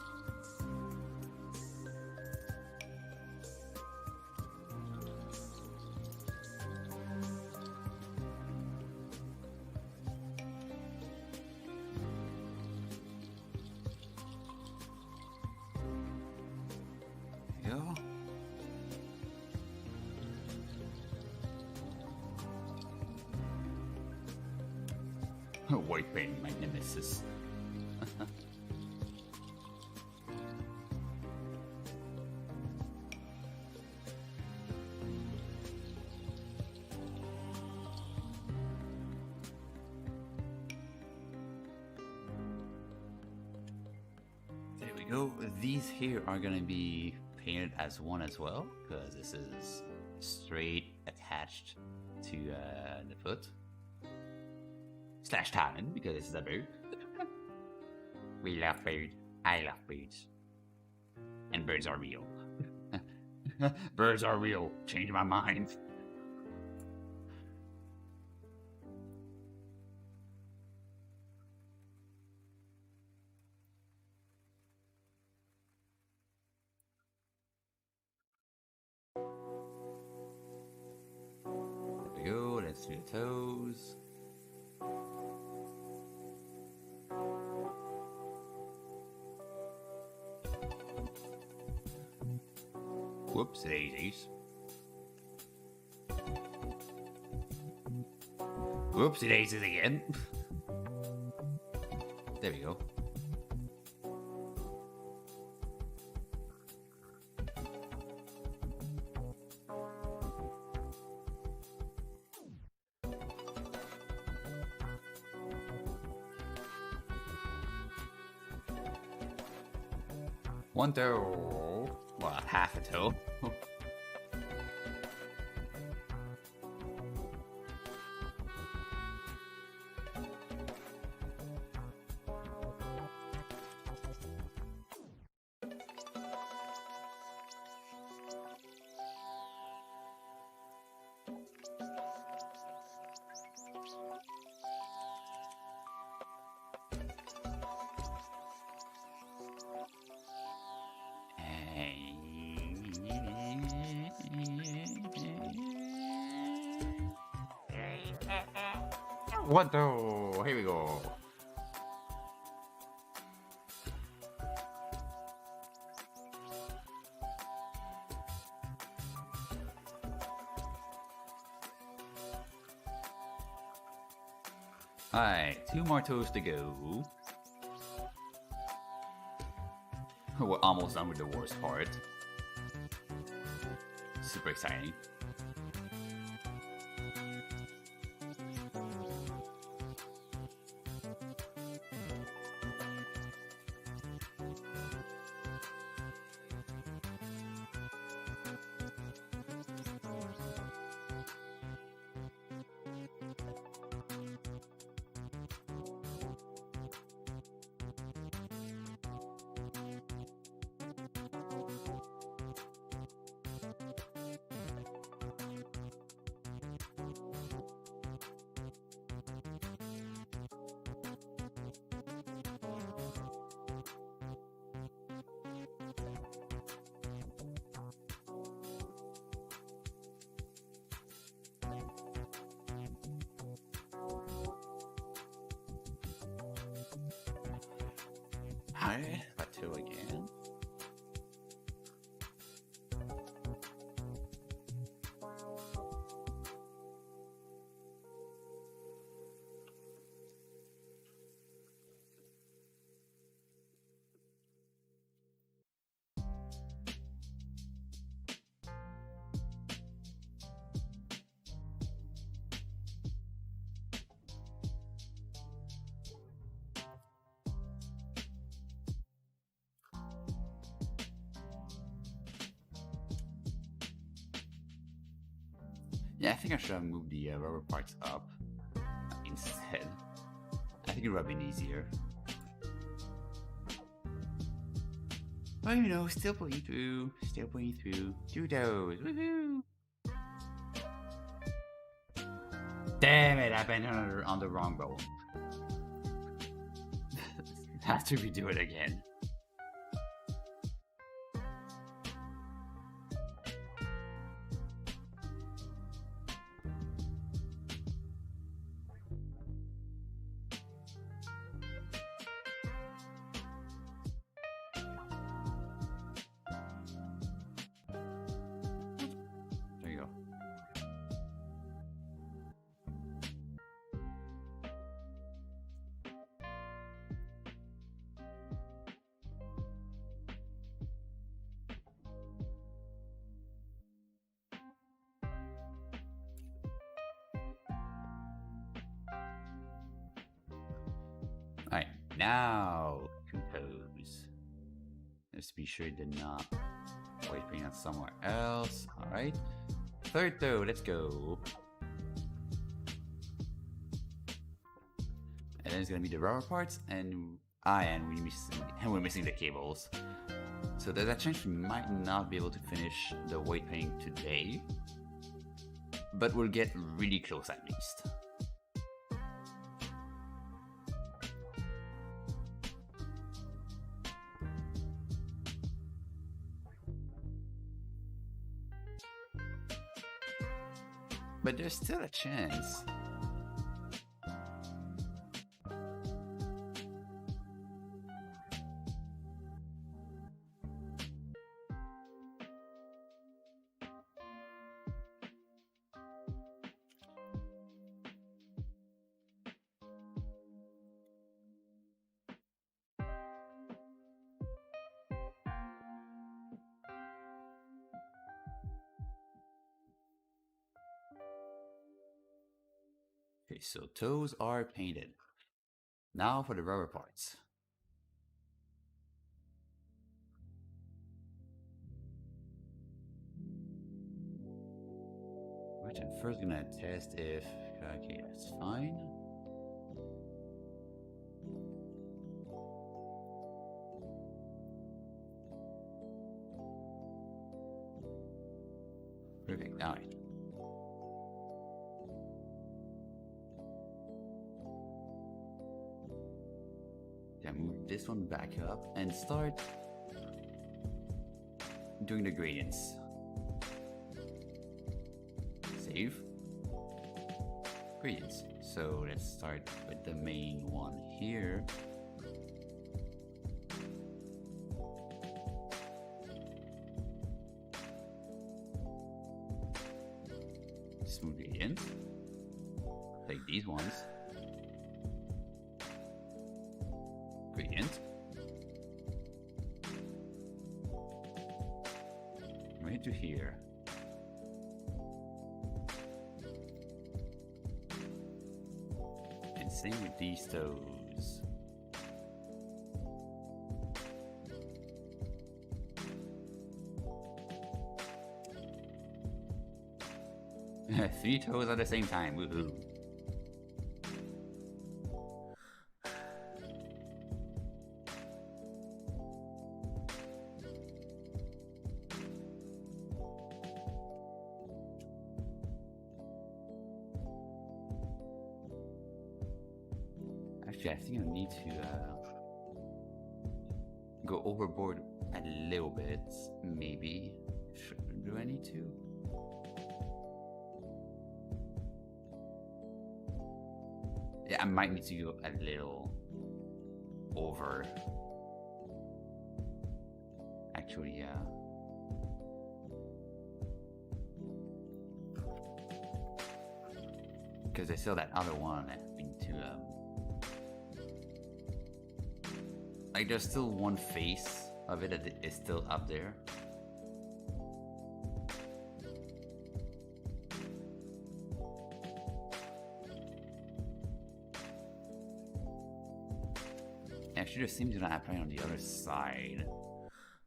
There you go. White paint, my nemesis. There we go. These here are gonna be painted as one as well, because this is straight attached to the foot. Slash talon, because this is a bird. We love birds. I love birds. And birds are real. Birds are real. Change my mind. There we go. Let's do the toes. Whoops, daisies. Whoopsie daisies again. There we go. One toe. Well, half a toe. One, two, here we go. Alright, 2 more toes to go. We're almost done with the worst part. Super exciting. Alright, plateau again. Yeah, I think I should have moved the rubber parts up instead. I think it would have been easier. But you know, still pulling through. Still pulling through. 2 those. Woohoo! Damn it, I bent on the wrong bow. Have to redo it again. There you go. Alright, now 2 toes. Let's be sure it did not bring that somewhere else. Alright. 3rd toe, let's go. And then it's gonna be the rubber parts, and we're missing the cables. So there's a chance we might not be able to finish the weight painting today, but we'll get really close at least. But there's still a chance. Okay, so toes are painted. Now for the rubber parts. Which I'm first gonna test if, okay, that's fine. Perfect, alright. Move this one back up and start doing the gradients. Save. Gradients. So let's start with the main one here. Smooth gradients. Like these ones. Gradient. Right to here. And same with these toes. Three toes at the same time. Woohoo. Actually, I think I need to go overboard a little bit, maybe. Do I need to? Yeah, I might need to go a little over actually, yeah. Because I saw that other one into like there's still one face of it that is still up there. Actually, there seems to not happen on the other side.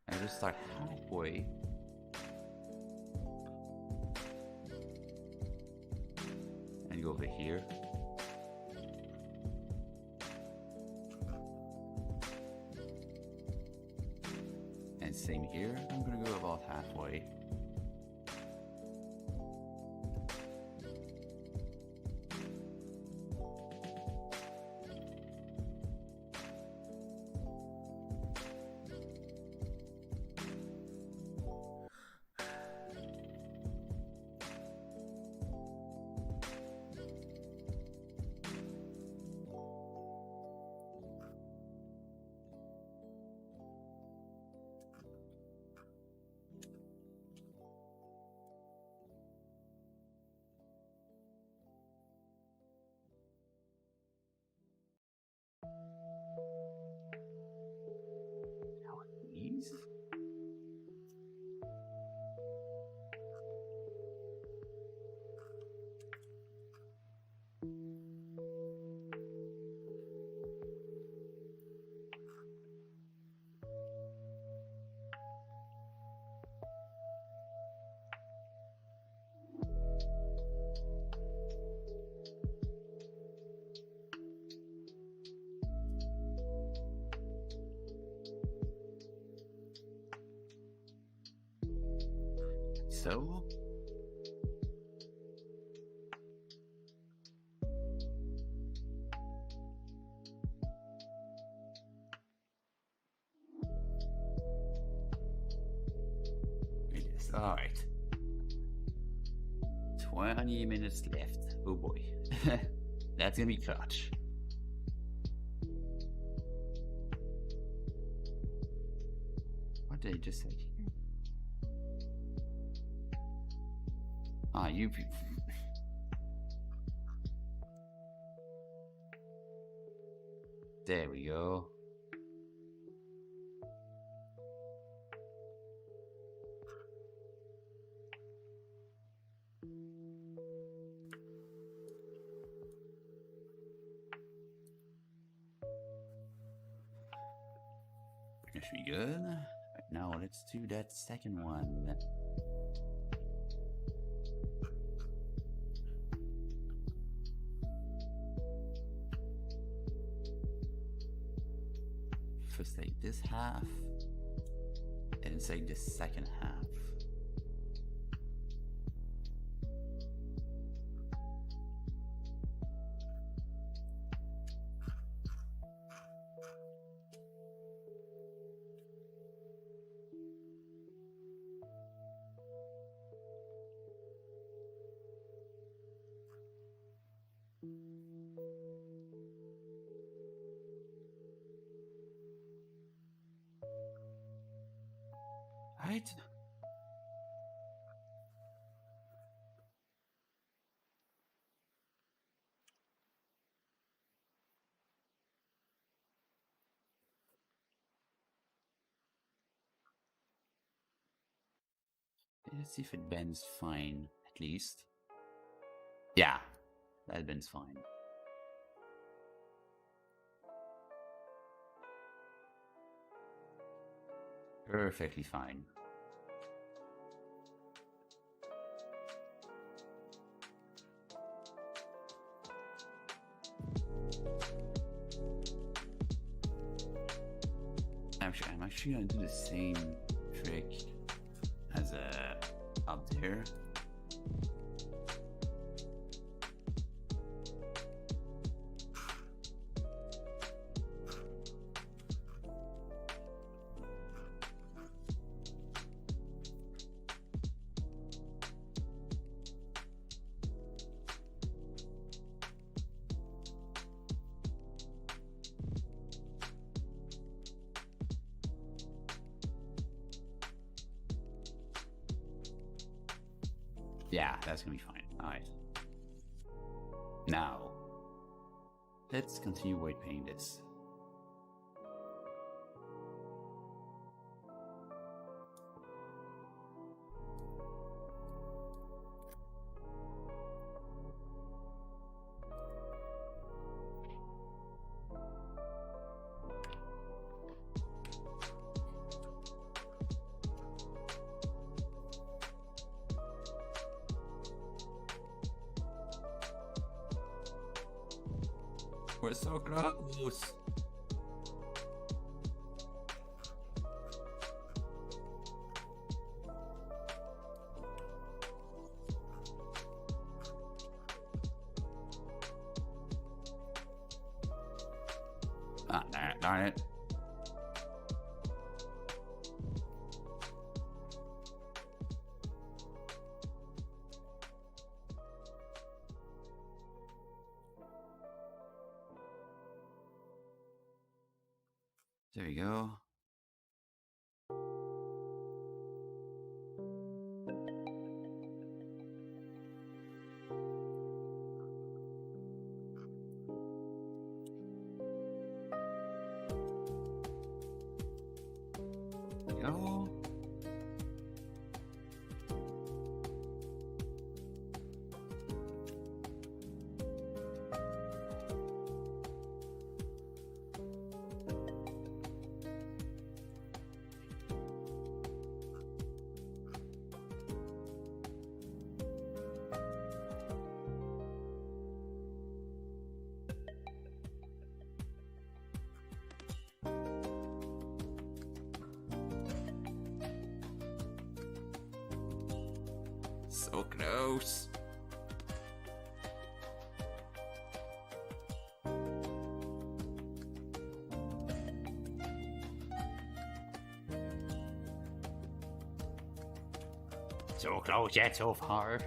I just start halfway. And go over here. And same here. I'm gonna go about halfway. These? So? It is. Alright. 20 minutes left. Oh boy. That's gonna be clutch. What did I just say here? Ah, you people. There we go. That should be good. Right, now let's do that second one. First take this half, and then take the second half. Right? Let's see if it bends fine, at least. Yeah, that bends fine. Perfectly fine. I'm actually gonna do the same trick as up there. Yeah, that's gonna be fine. Alright. Now, let's continue weight painting this. We're so close. Ah, darn it. There we go. There we go. So close. So close yet so far.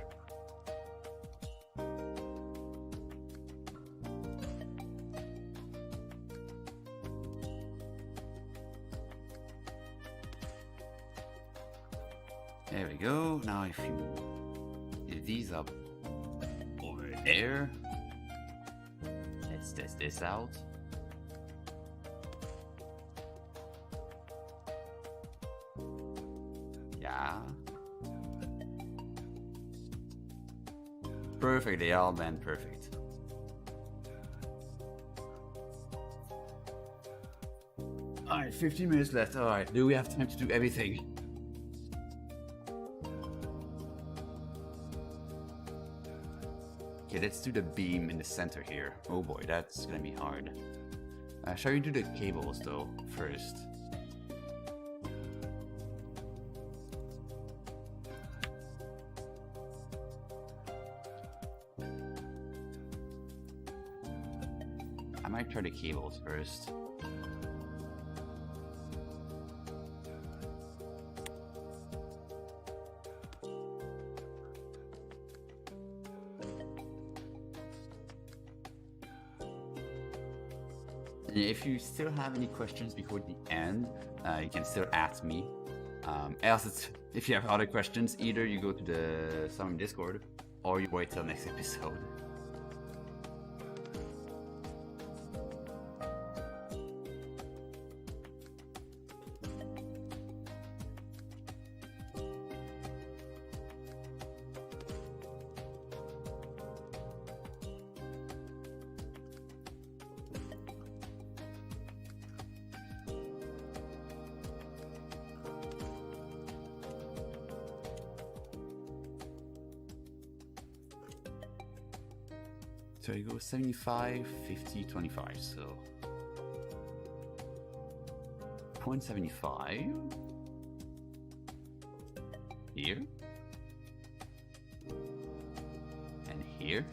There we go. Now if you lift these up over there, let's test this out. Yeah. Perfect, they all bend perfect. Alright, 15 minutes left. Alright, do we have time to do everything? Okay, let's do the beam in the center here. Oh boy, that's gonna be hard. Shall we do the cables though first? I might try the cables first. If you still have any questions before the end, you can still ask me. Else, if you have other questions, either you go to the Summon Discord or you wait till next episode. So you go 75, 50, 25, so 0.75 here and here,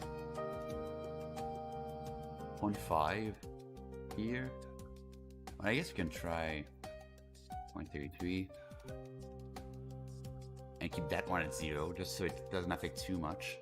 0.5 here. Well, I guess we can try 0.33 and keep that one at 0 just so it doesn't affect too much.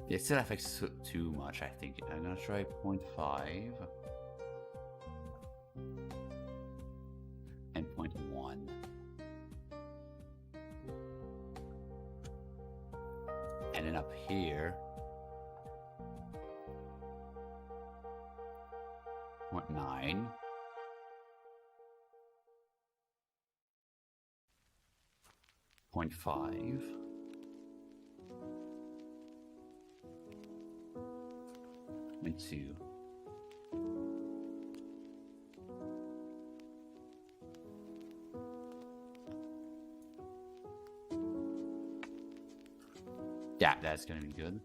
It still affects too much, I think. I'm gonna try 0.5 and 0.1. And then up here, 0.9. 0.5. 0.2. Yeah, that's gonna be good.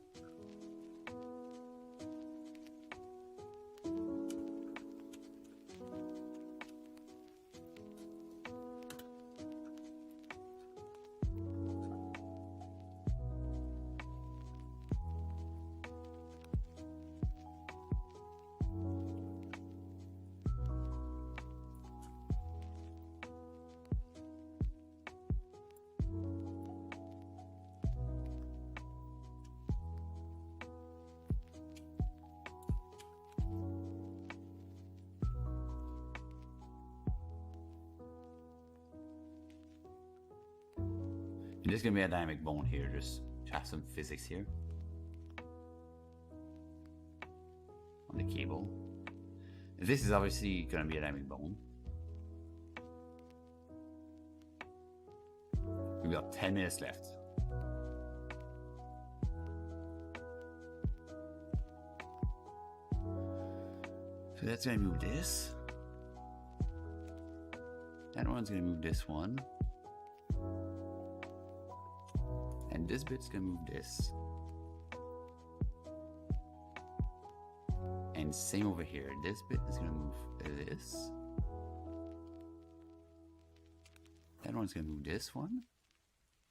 And there's gonna be a dynamic bone here, just to have some physics here. On the cable. This is obviously gonna be a dynamic bone. We've got 10 minutes left. So that's gonna move this. That one's gonna move this one. And this bit's gonna move this. And same over here. This bit is gonna move this. That one's gonna move this one.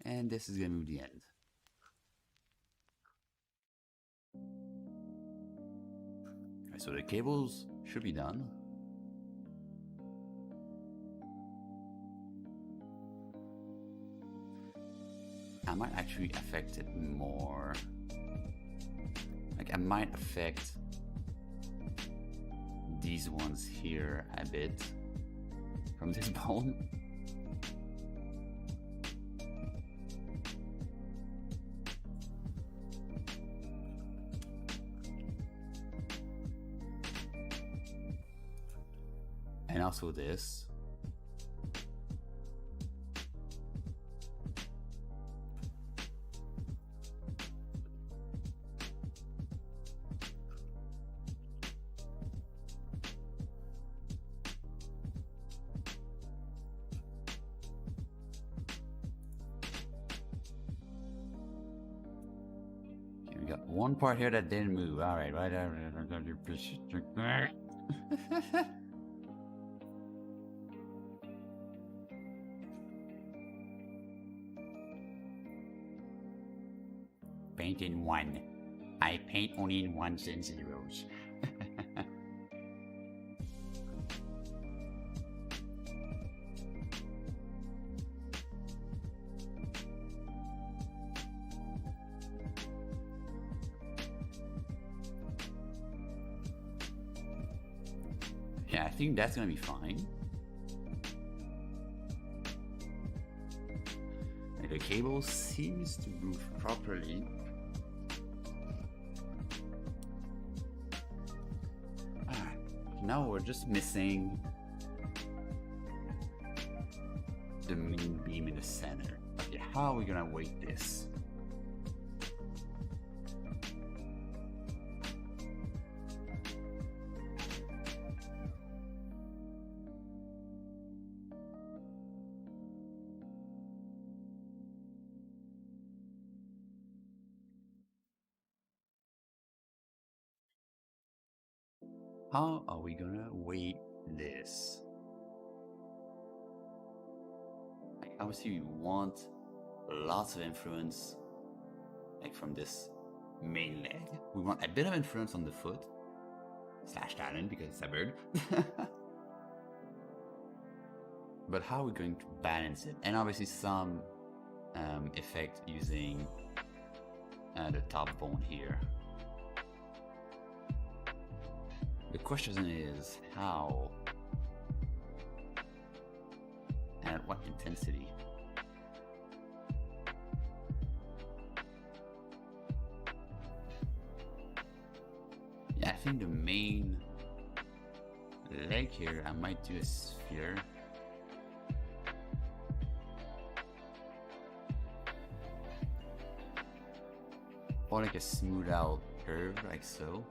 And this is gonna move the end. Alright, so the cables should be done. I might actually affect it more. Like I might affect these ones here a bit from this bone. And also this. We got one part here that didn't move. All right, right. Paint in one. I paint only in ones and zeros. Yeah, I think that's gonna be fine. And the cable seems to move properly. Alright, now we're just missing the main beam in the center. Okay, how are we gonna weight this? How are we gonna weight this? Like, obviously, we want lots of influence, like from this main leg. We want a bit of influence on the foot slash talon because it's a bird. But how are we going to balance it? And obviously, some effect using the top bone here. The question is how and at what intensity. Yeah, I think the main leg here, I might do a sphere. Or like a smooth out curve, like so.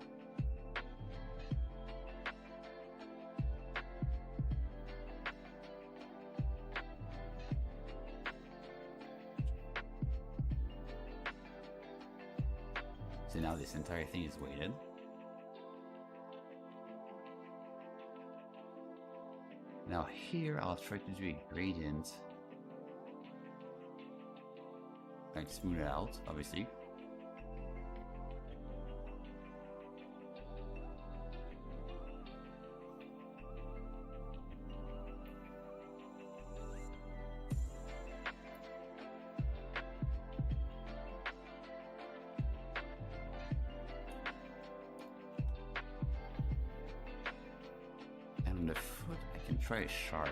So now this entire thing is weighted. Now here I'll try to do a gradient. Like smooth it out, obviously. And on the foot I can try a sharp.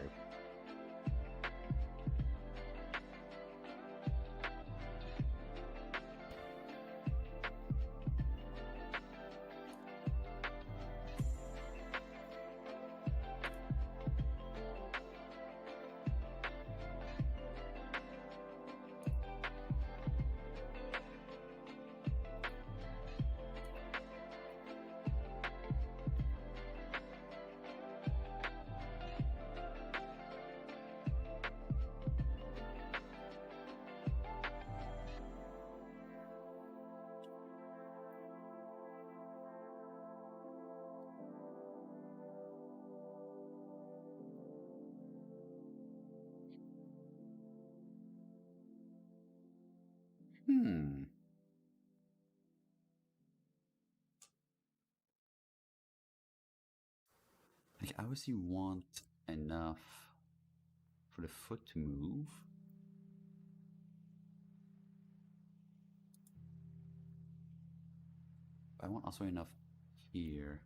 Like I obviously want enough for the foot to move. But I want also enough here.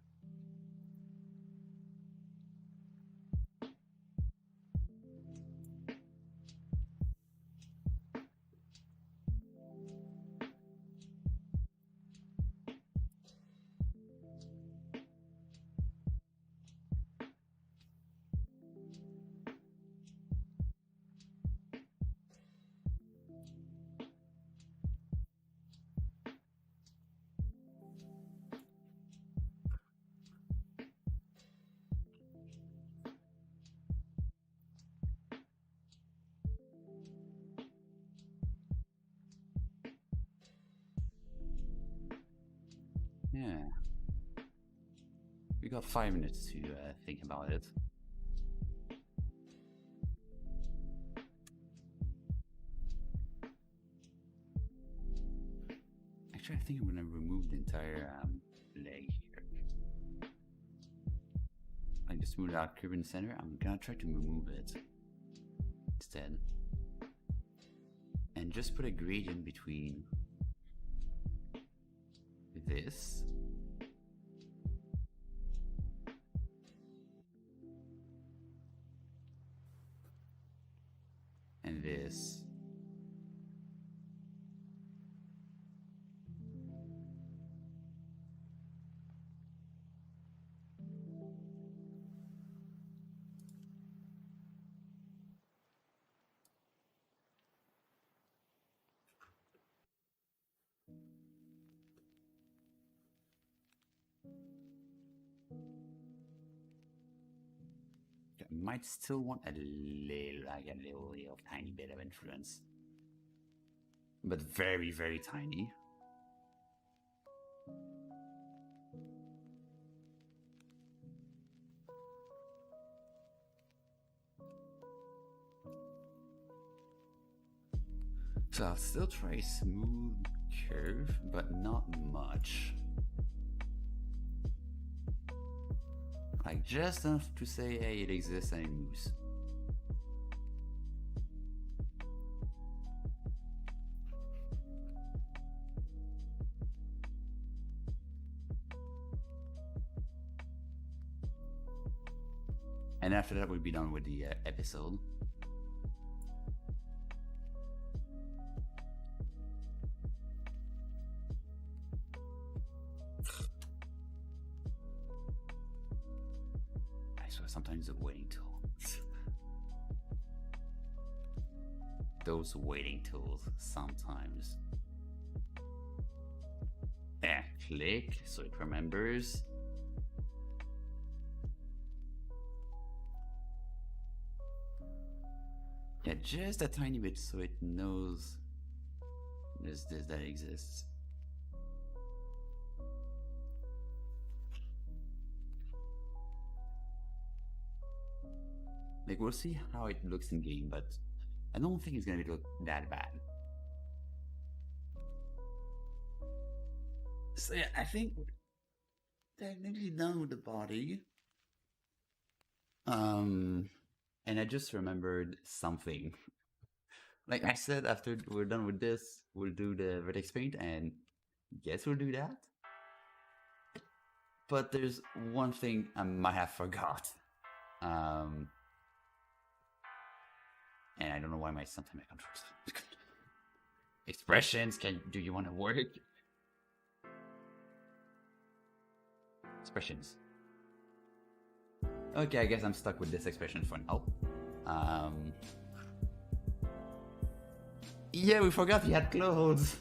Yeah. We got 5 minutes to think about it. Actually, I think I'm gonna remove the entire leg here. Like the smooth out curve in the center, I'm gonna try to remove it instead. And just put a gradient between this and this. I might still want a little tiny bit of influence, but very, very tiny. So I'll still try a smooth curve, but not much. Like just enough to say, hey, it exists and it moves. And after that, we'll be done with the episode. I swear, sometimes the waiting tools. Those waiting tools, sometimes. There, click, so it remembers. Yeah, just a tiny bit so it knows there's this that exists. Like, we'll see how it looks in game, but I don't think it's gonna look that bad. So yeah, I think we're technically done with the body. And I just remembered something. Like I said, after we're done with this, we'll do the vertex paint, and yes, we'll do that. But there's one thing I might have forgot. And I don't know why sometimes my controls. Expressions, do you want to work? Expressions. Okay, I guess I'm stuck with this expression for now. Yeah, we forgot he had clothes.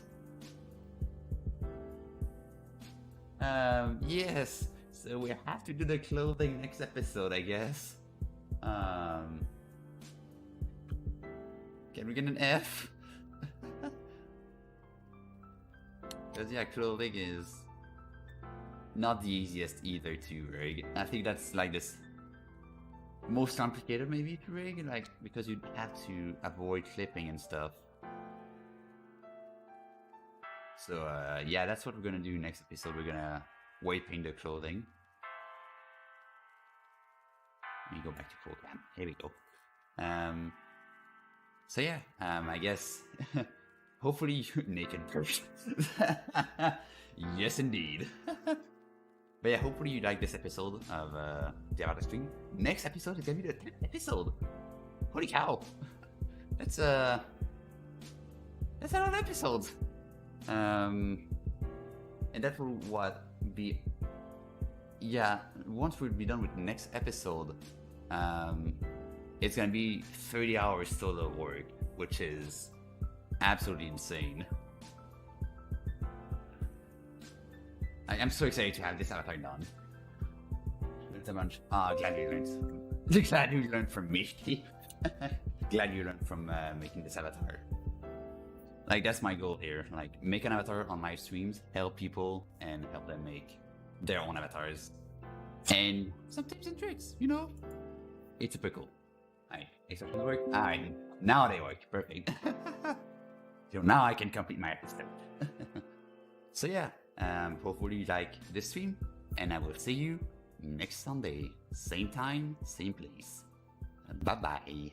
Yes. So we have to do the clothing next episode, I guess. Can we get an F? Because yeah, clothing is not the easiest either to rig. I think that's like this most complicated maybe to rig, like because you have to avoid clipping and stuff. So yeah, that's what we're gonna do next episode. We're gonna white paint the clothing. Let me go back to full cam. Here we go. So yeah, I guess hopefully you're naked first. Yes, indeed. But yeah, hopefully you like this episode of the Avatar stream. Next episode is gonna be the 10th episode. Holy cow! That's a lot of episodes. And that will be. Yeah, once we'll be done with the next episode, it's gonna be 30 hours total work, which is absolutely insane. I'm so excited to have this avatar done. It's a bunch. Glad you learned. Glad you learned from me. Glad you learned from making this avatar. Like, that's my goal here. Like, make an avatar on my streams, help people, and help them make their own avatars. And some tips and tricks, you know? It's typical. Exceptions work? Now they work. Perfect. So now I can complete my episode. So yeah, hopefully you like this stream, and I will see you next Sunday. Same time, same place. Bye-bye.